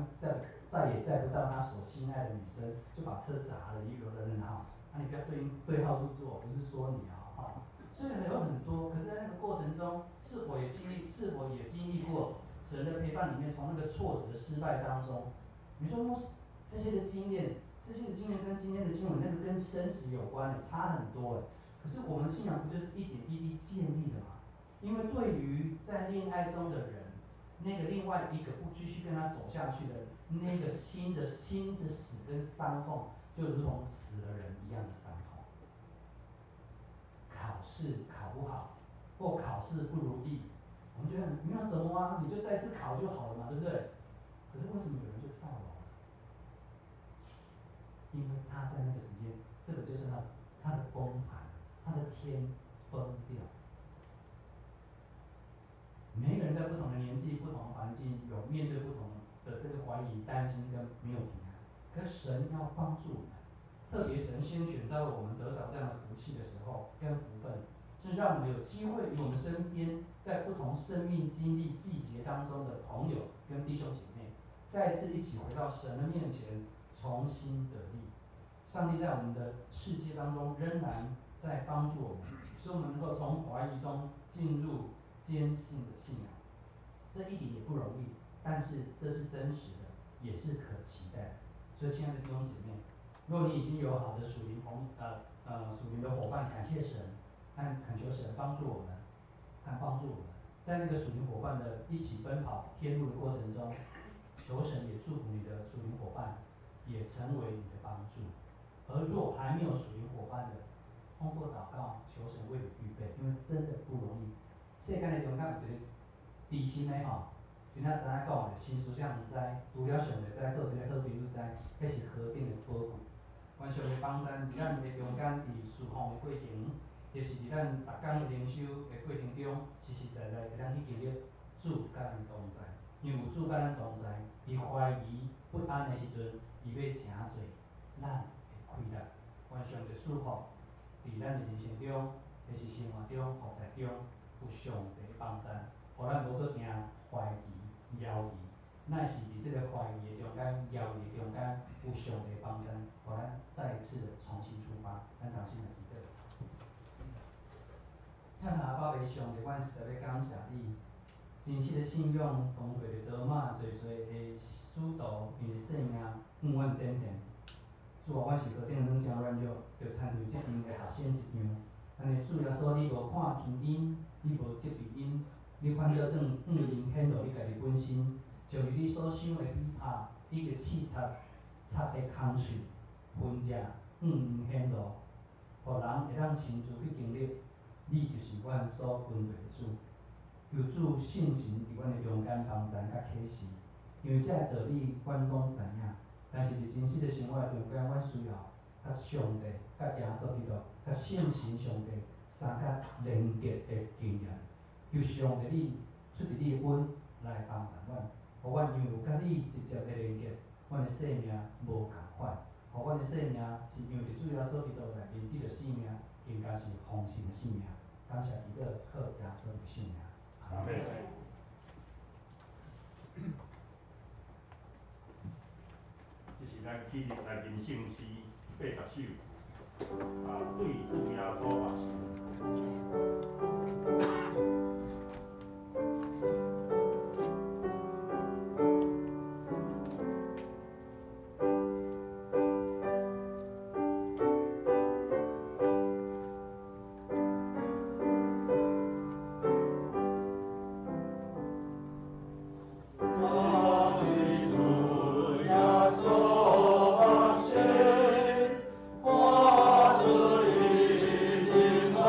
S4: 再也载不到他所心爱的女生，就把车砸了。有的人你不要对号入座，不是说你所以有很多，可是在那个过程中，是否也经历过神的陪伴里面，从那个挫折、失败当中，你说这些的经验跟今天的经文那个跟生死有关差很多可是我们的信仰不就是一点一滴建立的吗？因为对于在恋爱中的人，那个另外一个不继续跟他走下去的那个心的死跟伤痛，就如同死了人一样的伤痛。考试考不好，或考试不如意，我们觉得没有什么你就再次考就好了嘛，对不对？可是为什么有人就跳楼了？因为他在那个时间，这个就是他的崩盘，他的天崩掉。每个人在不同的年纪、不同的环境，有面对不同的这个怀疑、担心跟没有平安。可神要帮助我们，特别神先选召了我们得着这样的福气的时候，跟福分，是让我们有机会与我们身边在不同生命经历季节当中的朋友跟弟兄姐妹，再次一起回到神的面前，重新得力。上帝在我们的世界当中仍然在帮助我们，使我们能够从怀疑中进入坚信的信仰。这一点也不容易，但是这是真实的，也是可期待的。所以，亲爱的弟兄姐妹，若你已经有好的属灵的伙伴，感谢神，恳求神帮助我们，在那个属灵伙伴的一起奔跑天路的过程中，求神也祝福你的属灵伙伴，也成为你的帮助。而若还没有属灵伙伴的，通过祷告求神为你预备，因为真的不容易。世间的中间有一个知心的真正知影讲的，新书上毋知，除了上帝知，还有一个好朋友知，迄是河顶的宝贵。愿上帝帮咱伫咱的中间，伫侍奉的过程，就是伫咱逐工的灵修的过程中，实实在在会当去经历主甲咱同在。因为有主甲咱同在，伫怀疑不安的时阵，伊要诚做咱的开力。愿上帝赐福伫咱的人生中，或是生活中、服侍中，有上帝的帮助，互咱无搁惊怀疑、犹豫，乃是伫即个怀疑的中间、犹豫的中间，有上帝的帮助，互咱再一次的重新出发。咱同心来祈祷。向阿爸的上帝，阮实在要感谢你，真实的信仰丰沛的罗马，侪侪的使徒，因的性命永远典典。主啊，阮是何等软弱，就参与即场的学生一样。安尼主耶稣，你无看天因，你无责备因，你反倒因显露你家己本身，就如你所想的比拍，你个刺插的空喙，分者因显露，互人会当亲自去经历，你就是阮所跟随的主。求主圣神伫阮的中间帮助甲启示，因为这个道理阮拢知影，但是伫真实的生活中间，阮需要甲上帝、甲耶稣基督、甲圣神上帝三甲连结的经验。求上帝你出伫你的恩来帮助阮，互阮因为有甲你直接的连结，阮的生命无共款。互阮的生命是因着主耶稣基督内面得着生命，更加是丰盛的生命。感谢基督靠耶稣的生命。
S1: 阿妹。这是咱起立来吟圣诗80首，对主耶稣发誓。
S3: 我最亲爱。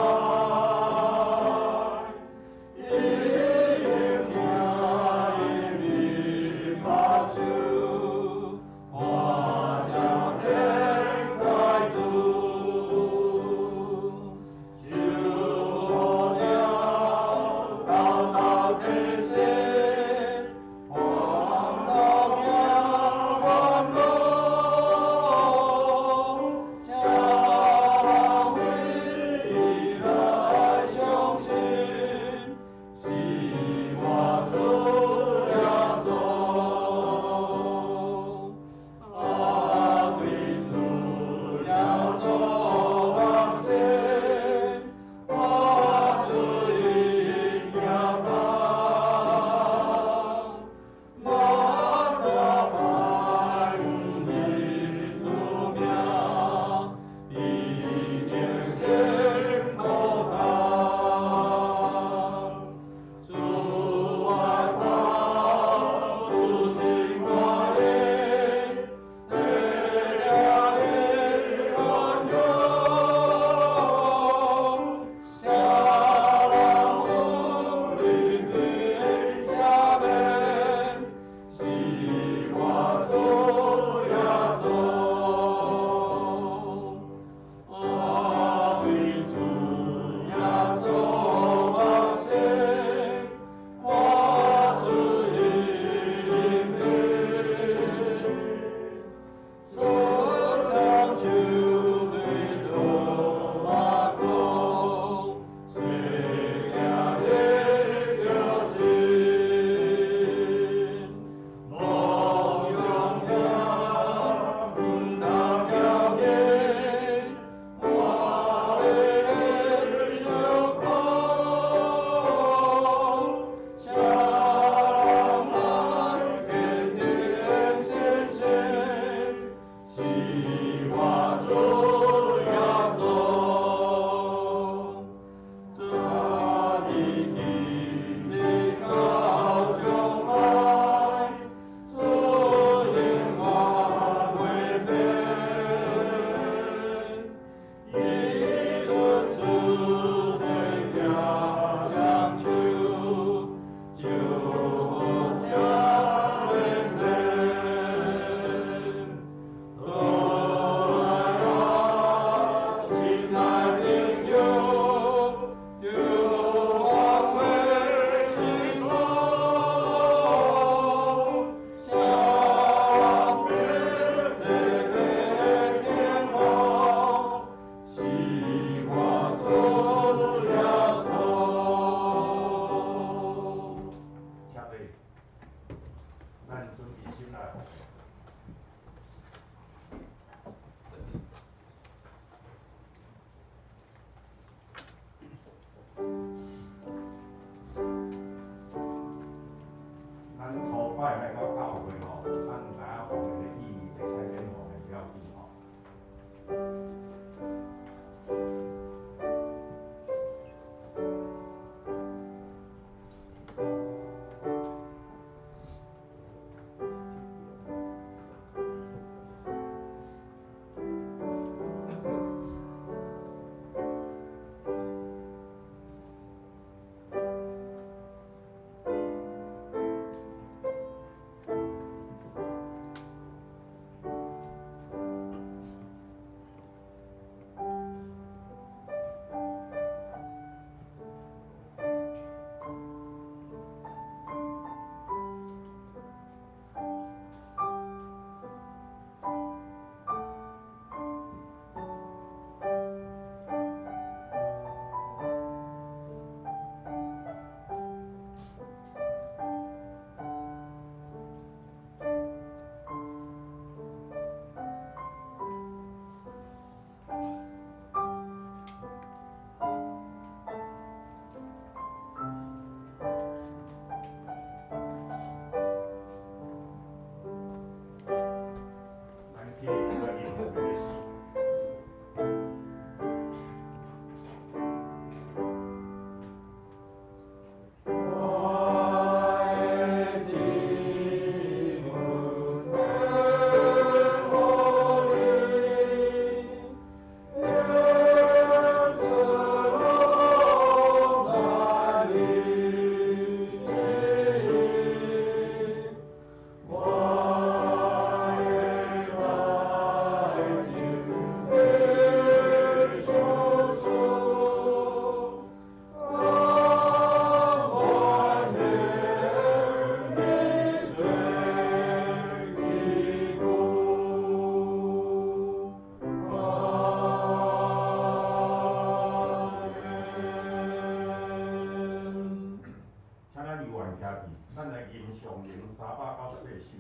S1: 398首。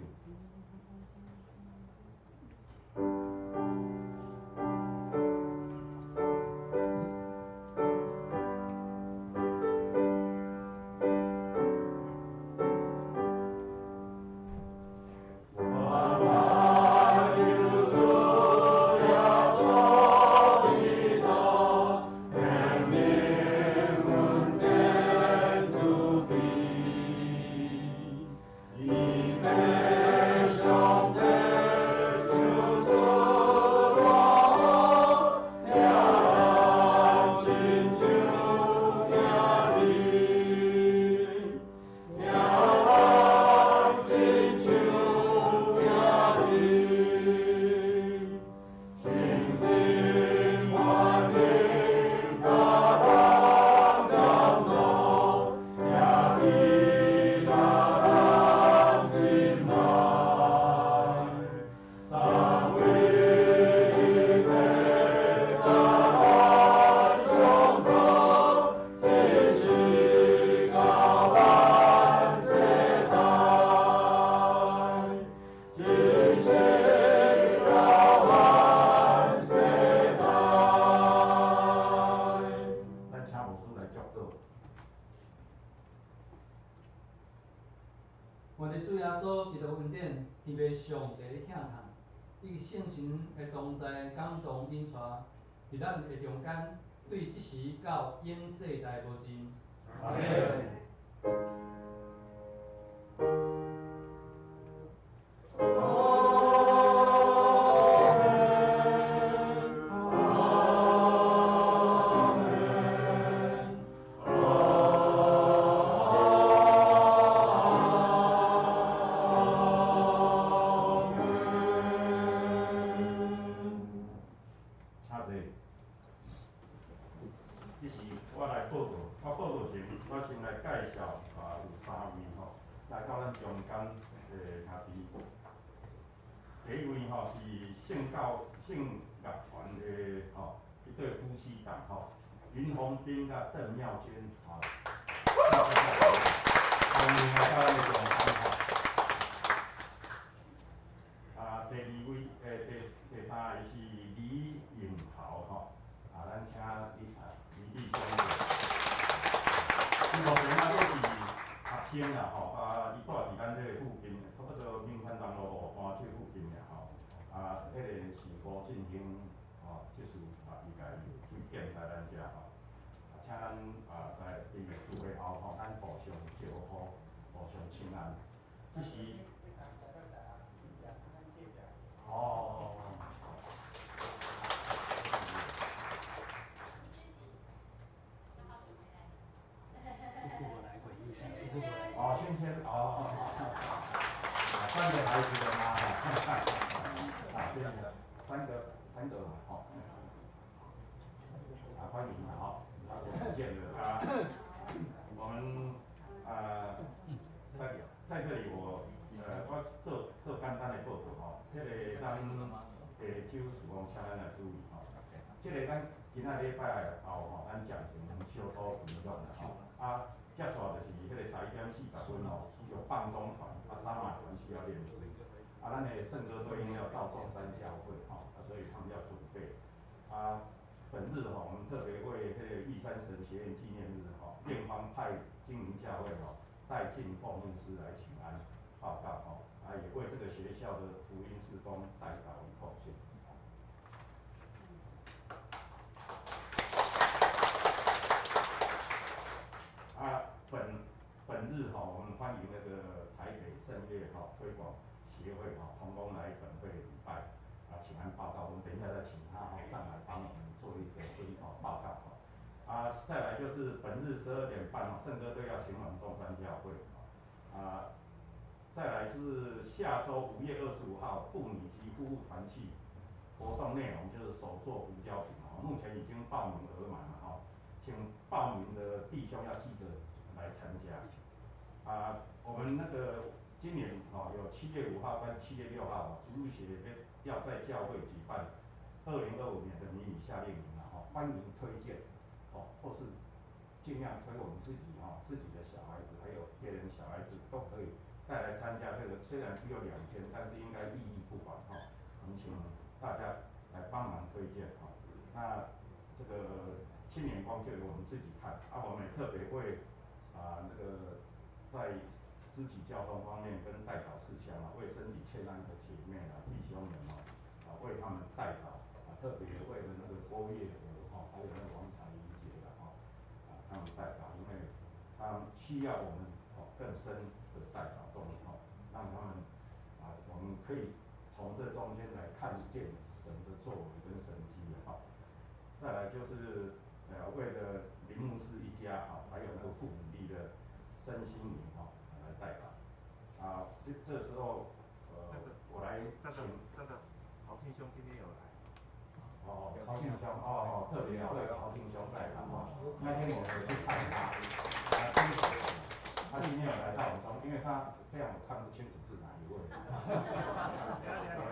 S4: 我的主耶稣基督恩典，天父上帝的疼痛，伊圣神的同在感动引带，伫咱的中间，对即时到永世代无尽。
S3: 阿门。
S1: 即时我来报告，我报告前，我先来介绍有3位来到咱中间兄弟。第一位是圣乐团的一对夫妻档林宏斌甲邓妙娟欢迎来到咱的中间第2位第3位是李颖豪咱请李丽娟姐。伊目前都是学生啦伊住伫咱这个附近，差不多民权东路5班这附近迄个是吴振兴即事伊家推荐在咱遮请咱在订个聚会后咱互相招呼，互相请安。即时先生3个孩子的妈3个欢迎好久不见了我们在这里我做简单的报告迄个咱下周事务请咱来注意即个咱今仔礼拜后咱暂停小组运动啦接续就是迄个11点40分有放中团沙马团需要练习咱的圣歌队要到中山教会所以他们要准备本日我们特别为这个玉山神学院纪念日炼方派经营教会带进奉牧师来请安报告也为这个学校的福音事工代祷与奉献。本日我们欢迎那个台北圣乐推广协会同工来本会礼拜请安报告，我们等一下再请他上来帮我们做一个报告再来就是本日12点半圣歌队要前往中山教会再来是下周5月25号妇女及服务团契活动内容就是手作胡椒饼目前已经报名额满了请报名的弟兄要记得来参加我们那个今年有7月5号跟7月6号主日学要在教会举办2025年的迷你夏令营欢迎推荐或是尽量推我们自己的小孩子，还有别人小孩子都可以再来参加这个，虽然只有2天，但是应该意义不凡哈。我们请大家来帮忙推荐哈。那这个青年光就由我们自己看，我们也特别为那个在肢体交通方面跟代导事项为身体欠安的姐妹弟兄们为他们代导特别为了那个郭月娥还有那个王彩玲姐他们代导，因为他们需要我们更深的代导中让他们我们可以从这中间来看见神的作为跟神迹再来就是为了林牧师一家还有那个父母力的身心灵来代导这时候我来
S3: 这个曹庆兄今天有来。
S1: 曹庆兄特别要为曹庆兄代导那天我回去看他今天有来到我们中，因为他这样我看不清楚是哪一位。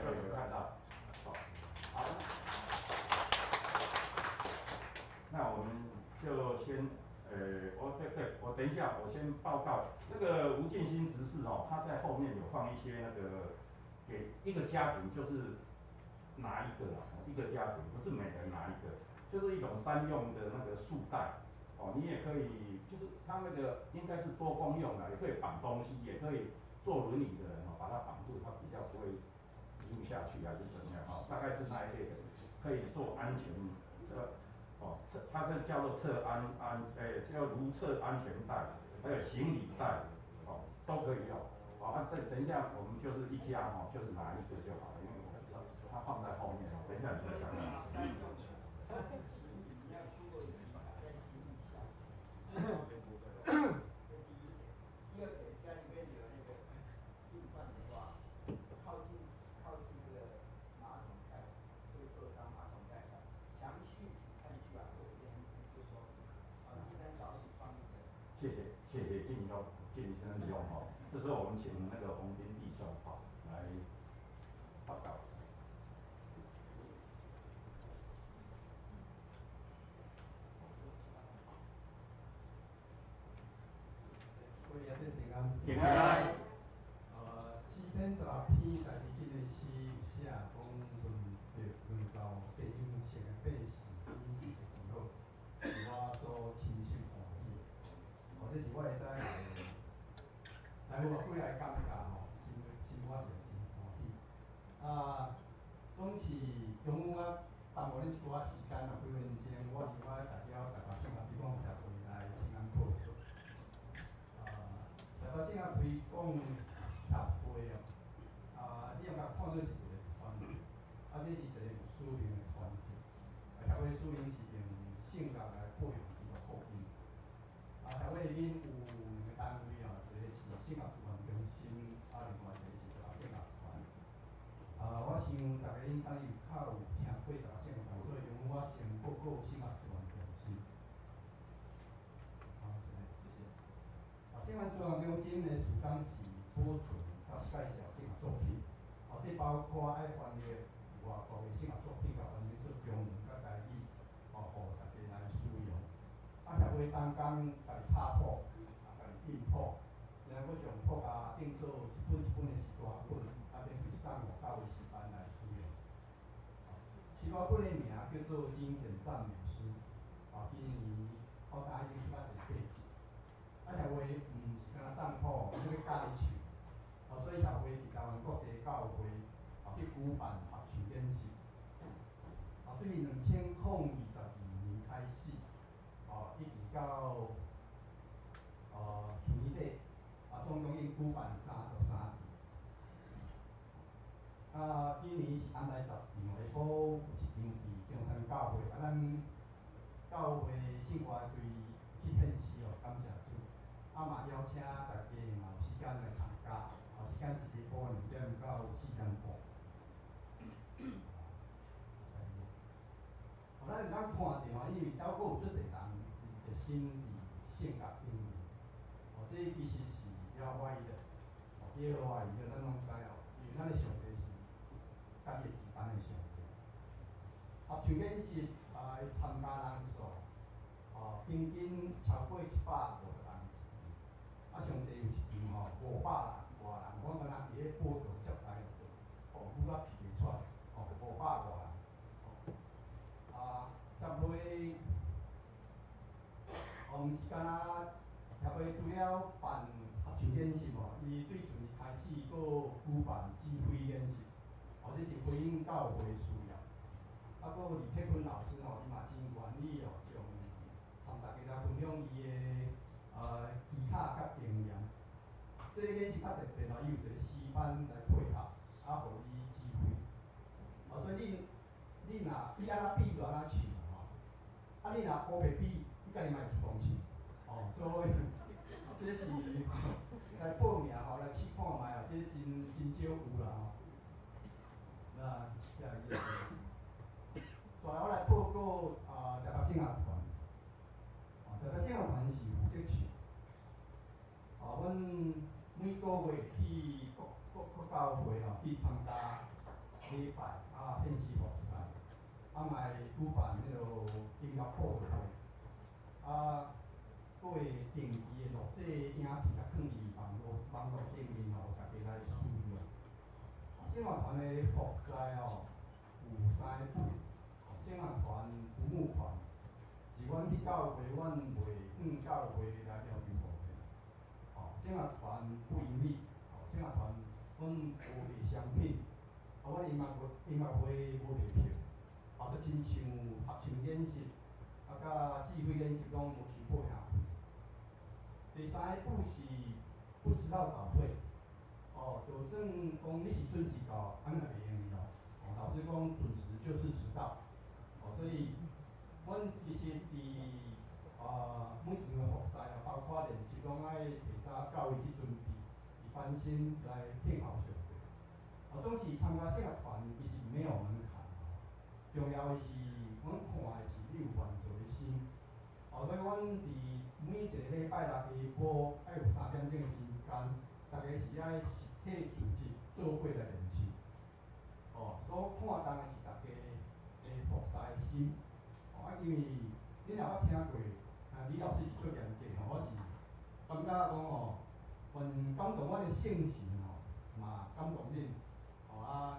S1: 有看到。好。那我们就先我等一下我先报告那个吴建新执事他在后面有放一些那个给一个家庭就是拿一个一个家庭不是每人拿一个，就是一种3用的那个束带你也可以就是它那个应该是多功用的，也可以绑东西，也可以坐轮椅的人把它绑住，它比较不会溜下去还是怎么样大概是那一类的，可以做安全它是叫做叫如厕安全带，还有行李带都可以用等一下我们就是一家就是拿一个就好了，因为它放在后面等一下你再想想。
S5: 第二个家里面有那个病患的话，靠近这个马桶盖会受伤，马桶盖详细请看QR code，这边不说。第三找你放一个。
S1: 谢谢静用这时候我们请那个洪斌弟兄来报告。
S6: 各位弟兄平安。
S1: 平安。
S6: 诗篇16篇第2节的诗写讲，论到地上生的百姓，因是会记好，是我所亲心欢喜的。这是我会知来有几来感觉心我是真欢喜。总是中午耽误恁一寡时间几分钟，我离我大家先比方食回来先报告。台北省推广协会你用甲看做是一个团体，这是一个有使命的团体。协会使命是用性格来培养基督福音。协会里面有2个单位一个是性格咨询中心，另外一个是台北性格团。我想大家应该有听过台北性格团，所以由我先报告性格咨询中心。谢谢。性格咨询中心的主干是保存甲介绍性格作品，这包括爱翻译外国的性格作品，甲翻译做中文甲台语，互大家来使用。协会当工家己拍谱，家己印谱，然后将谱印做一本一本的士大本，免费送互教会诗班来使用。士大本的名叫做经典赞美诗，今年到今已经出8集。协会毋是干送谱，要教你唱，所以协会伫台湾各地教会去举办合唱演习。对2022年开始，一直到去年底，总共已经举办33场。今年是安排10场，下晡有1场伫中山教会，咱教会信徒队去献诗感谢主。嘛邀请大家若有时间来参加，时间是下晡2点到4点半。咱会当看到因为还佫有足侪人热心是性格应用，这其实是了我伊的，耶和华伊的，咱拢知因为咱的上帝是家己会负担的上帝。合唱演习参加人数平均超过150人一场，上济有一场500人外毋是干那协会除了办合唱演习哦，伊对阵开始佫举办指挥演习，这是回应教会需要。啊，佫李佩坤老师伊嘛真愿意将大家来分享伊的技巧甲经验。这个演习较特别伊有一个诗班来配合，互伊指挥。所以你若安怎比就安怎唱你若学袂比，你家己嘛会自动唱。所以这是来报名来试看卖这真少有啦那下一页。再来我来报告台北圣乐团。台北圣乐团是负责唱。阮每个月去各教会去参加礼拜献诗服侍，嘛会举办音乐布道会，佫会定期的录制影片，甲放伫网络顶面大家来使用。圣乐团的服侍有3个队，圣乐团服务团，是阮去教会，阮袂教会来了服务的。圣乐团不盈利，圣乐团阮无卖商品，阮音乐会无卖票，就亲像合唱演习，甲指挥演习拢无收报名费。第3个步是不迟到早退，就算讲你是准时到，安尼嘛袂用哩老师讲准时就是迟到，所以阮其实伫每一场的服侍包括练习拢爱提早到位去准备，以翻新来配合上帝。总是参加圣乐团其实没有门槛，重要的是阮看的是你有愿做的心。所以阮伫每一个礼拜六下晡爱有3点钟的时间，大家是爱实体组织做伙来练习。所看重的是大家的服侍的心。因为恁若捌听过李老师是做严格我是感觉讲感动阮的性情嘛感动恁，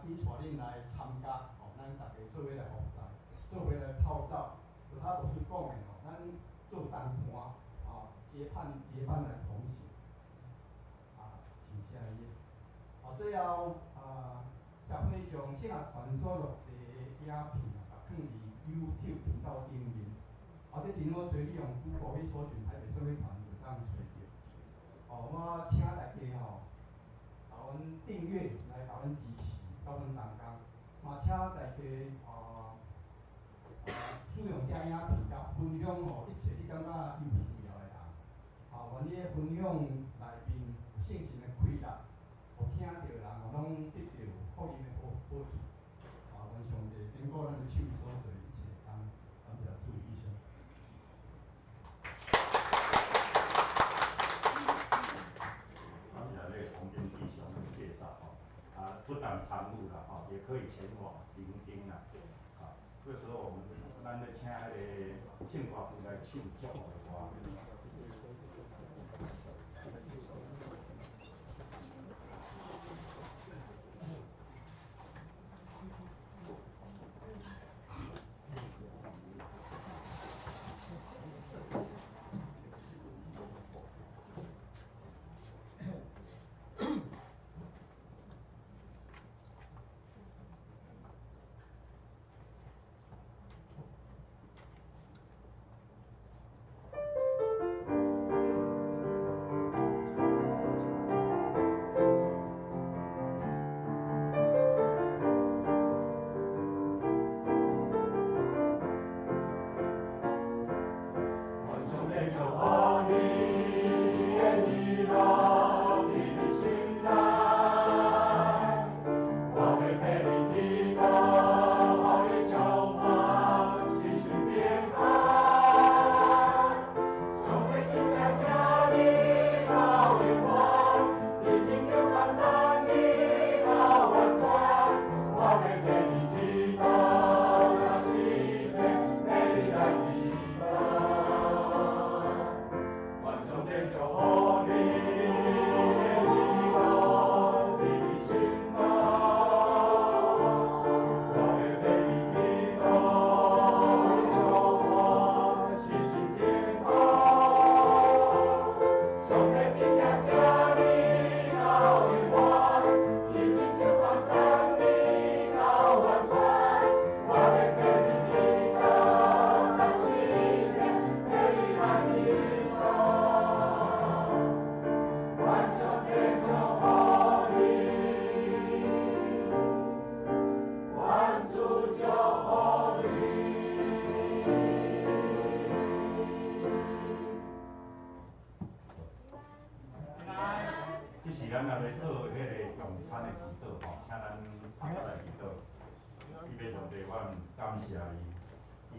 S6: 伊带恁来参加，咱大家做伙来服侍，做伙来泡澡。就他牧师讲的咱做同伴，结伴来同行。请下一页。最后协会将圣乐团所录制的影片放伫 YouTube 频道顶面。这真好找，你用 Google 去搜寻台北圣乐团就当找到。我请大家甲阮订阅来甲阮支持，甲阮同工。嘛请大家使用这影片，甲分享一切你感觉你有需要的人。愿你的分享内面有圣神的开导，互听到的人拢得到福音的好处。愿上帝经过咱的手所做一切工，感谢主以上。
S1: 感谢洪斌弟兄的介绍不但参与啦也可以前往聆听啦。这时候咱要请那个庆华部来庆祝的话。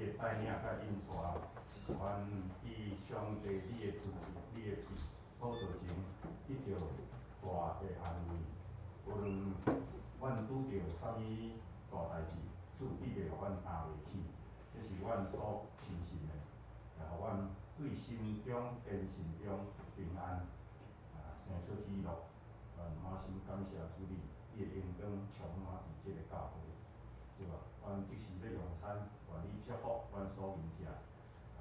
S1: 伊会带领甲引带，阮以上帝你的支持，你的辅助前，得到大的安慰。无论阮拄着啥物大代志，主必袂互阮担袂起，这是阮所相信的，也互阮对心中坚信中平安，生出喜乐。满心感谢主你，你的恩光充满伫即个教会，对吧？阮即时要用餐，愿你祝福阮所有者，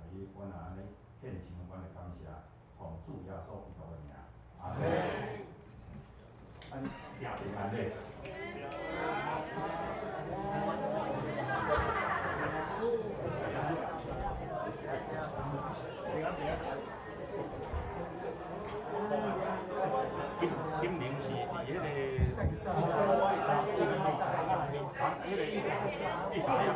S1: 阮也安尼献上阮的感谢，奉主耶稣基督的名，阿门。咱行平安礼。金陵是伫迄个100呀。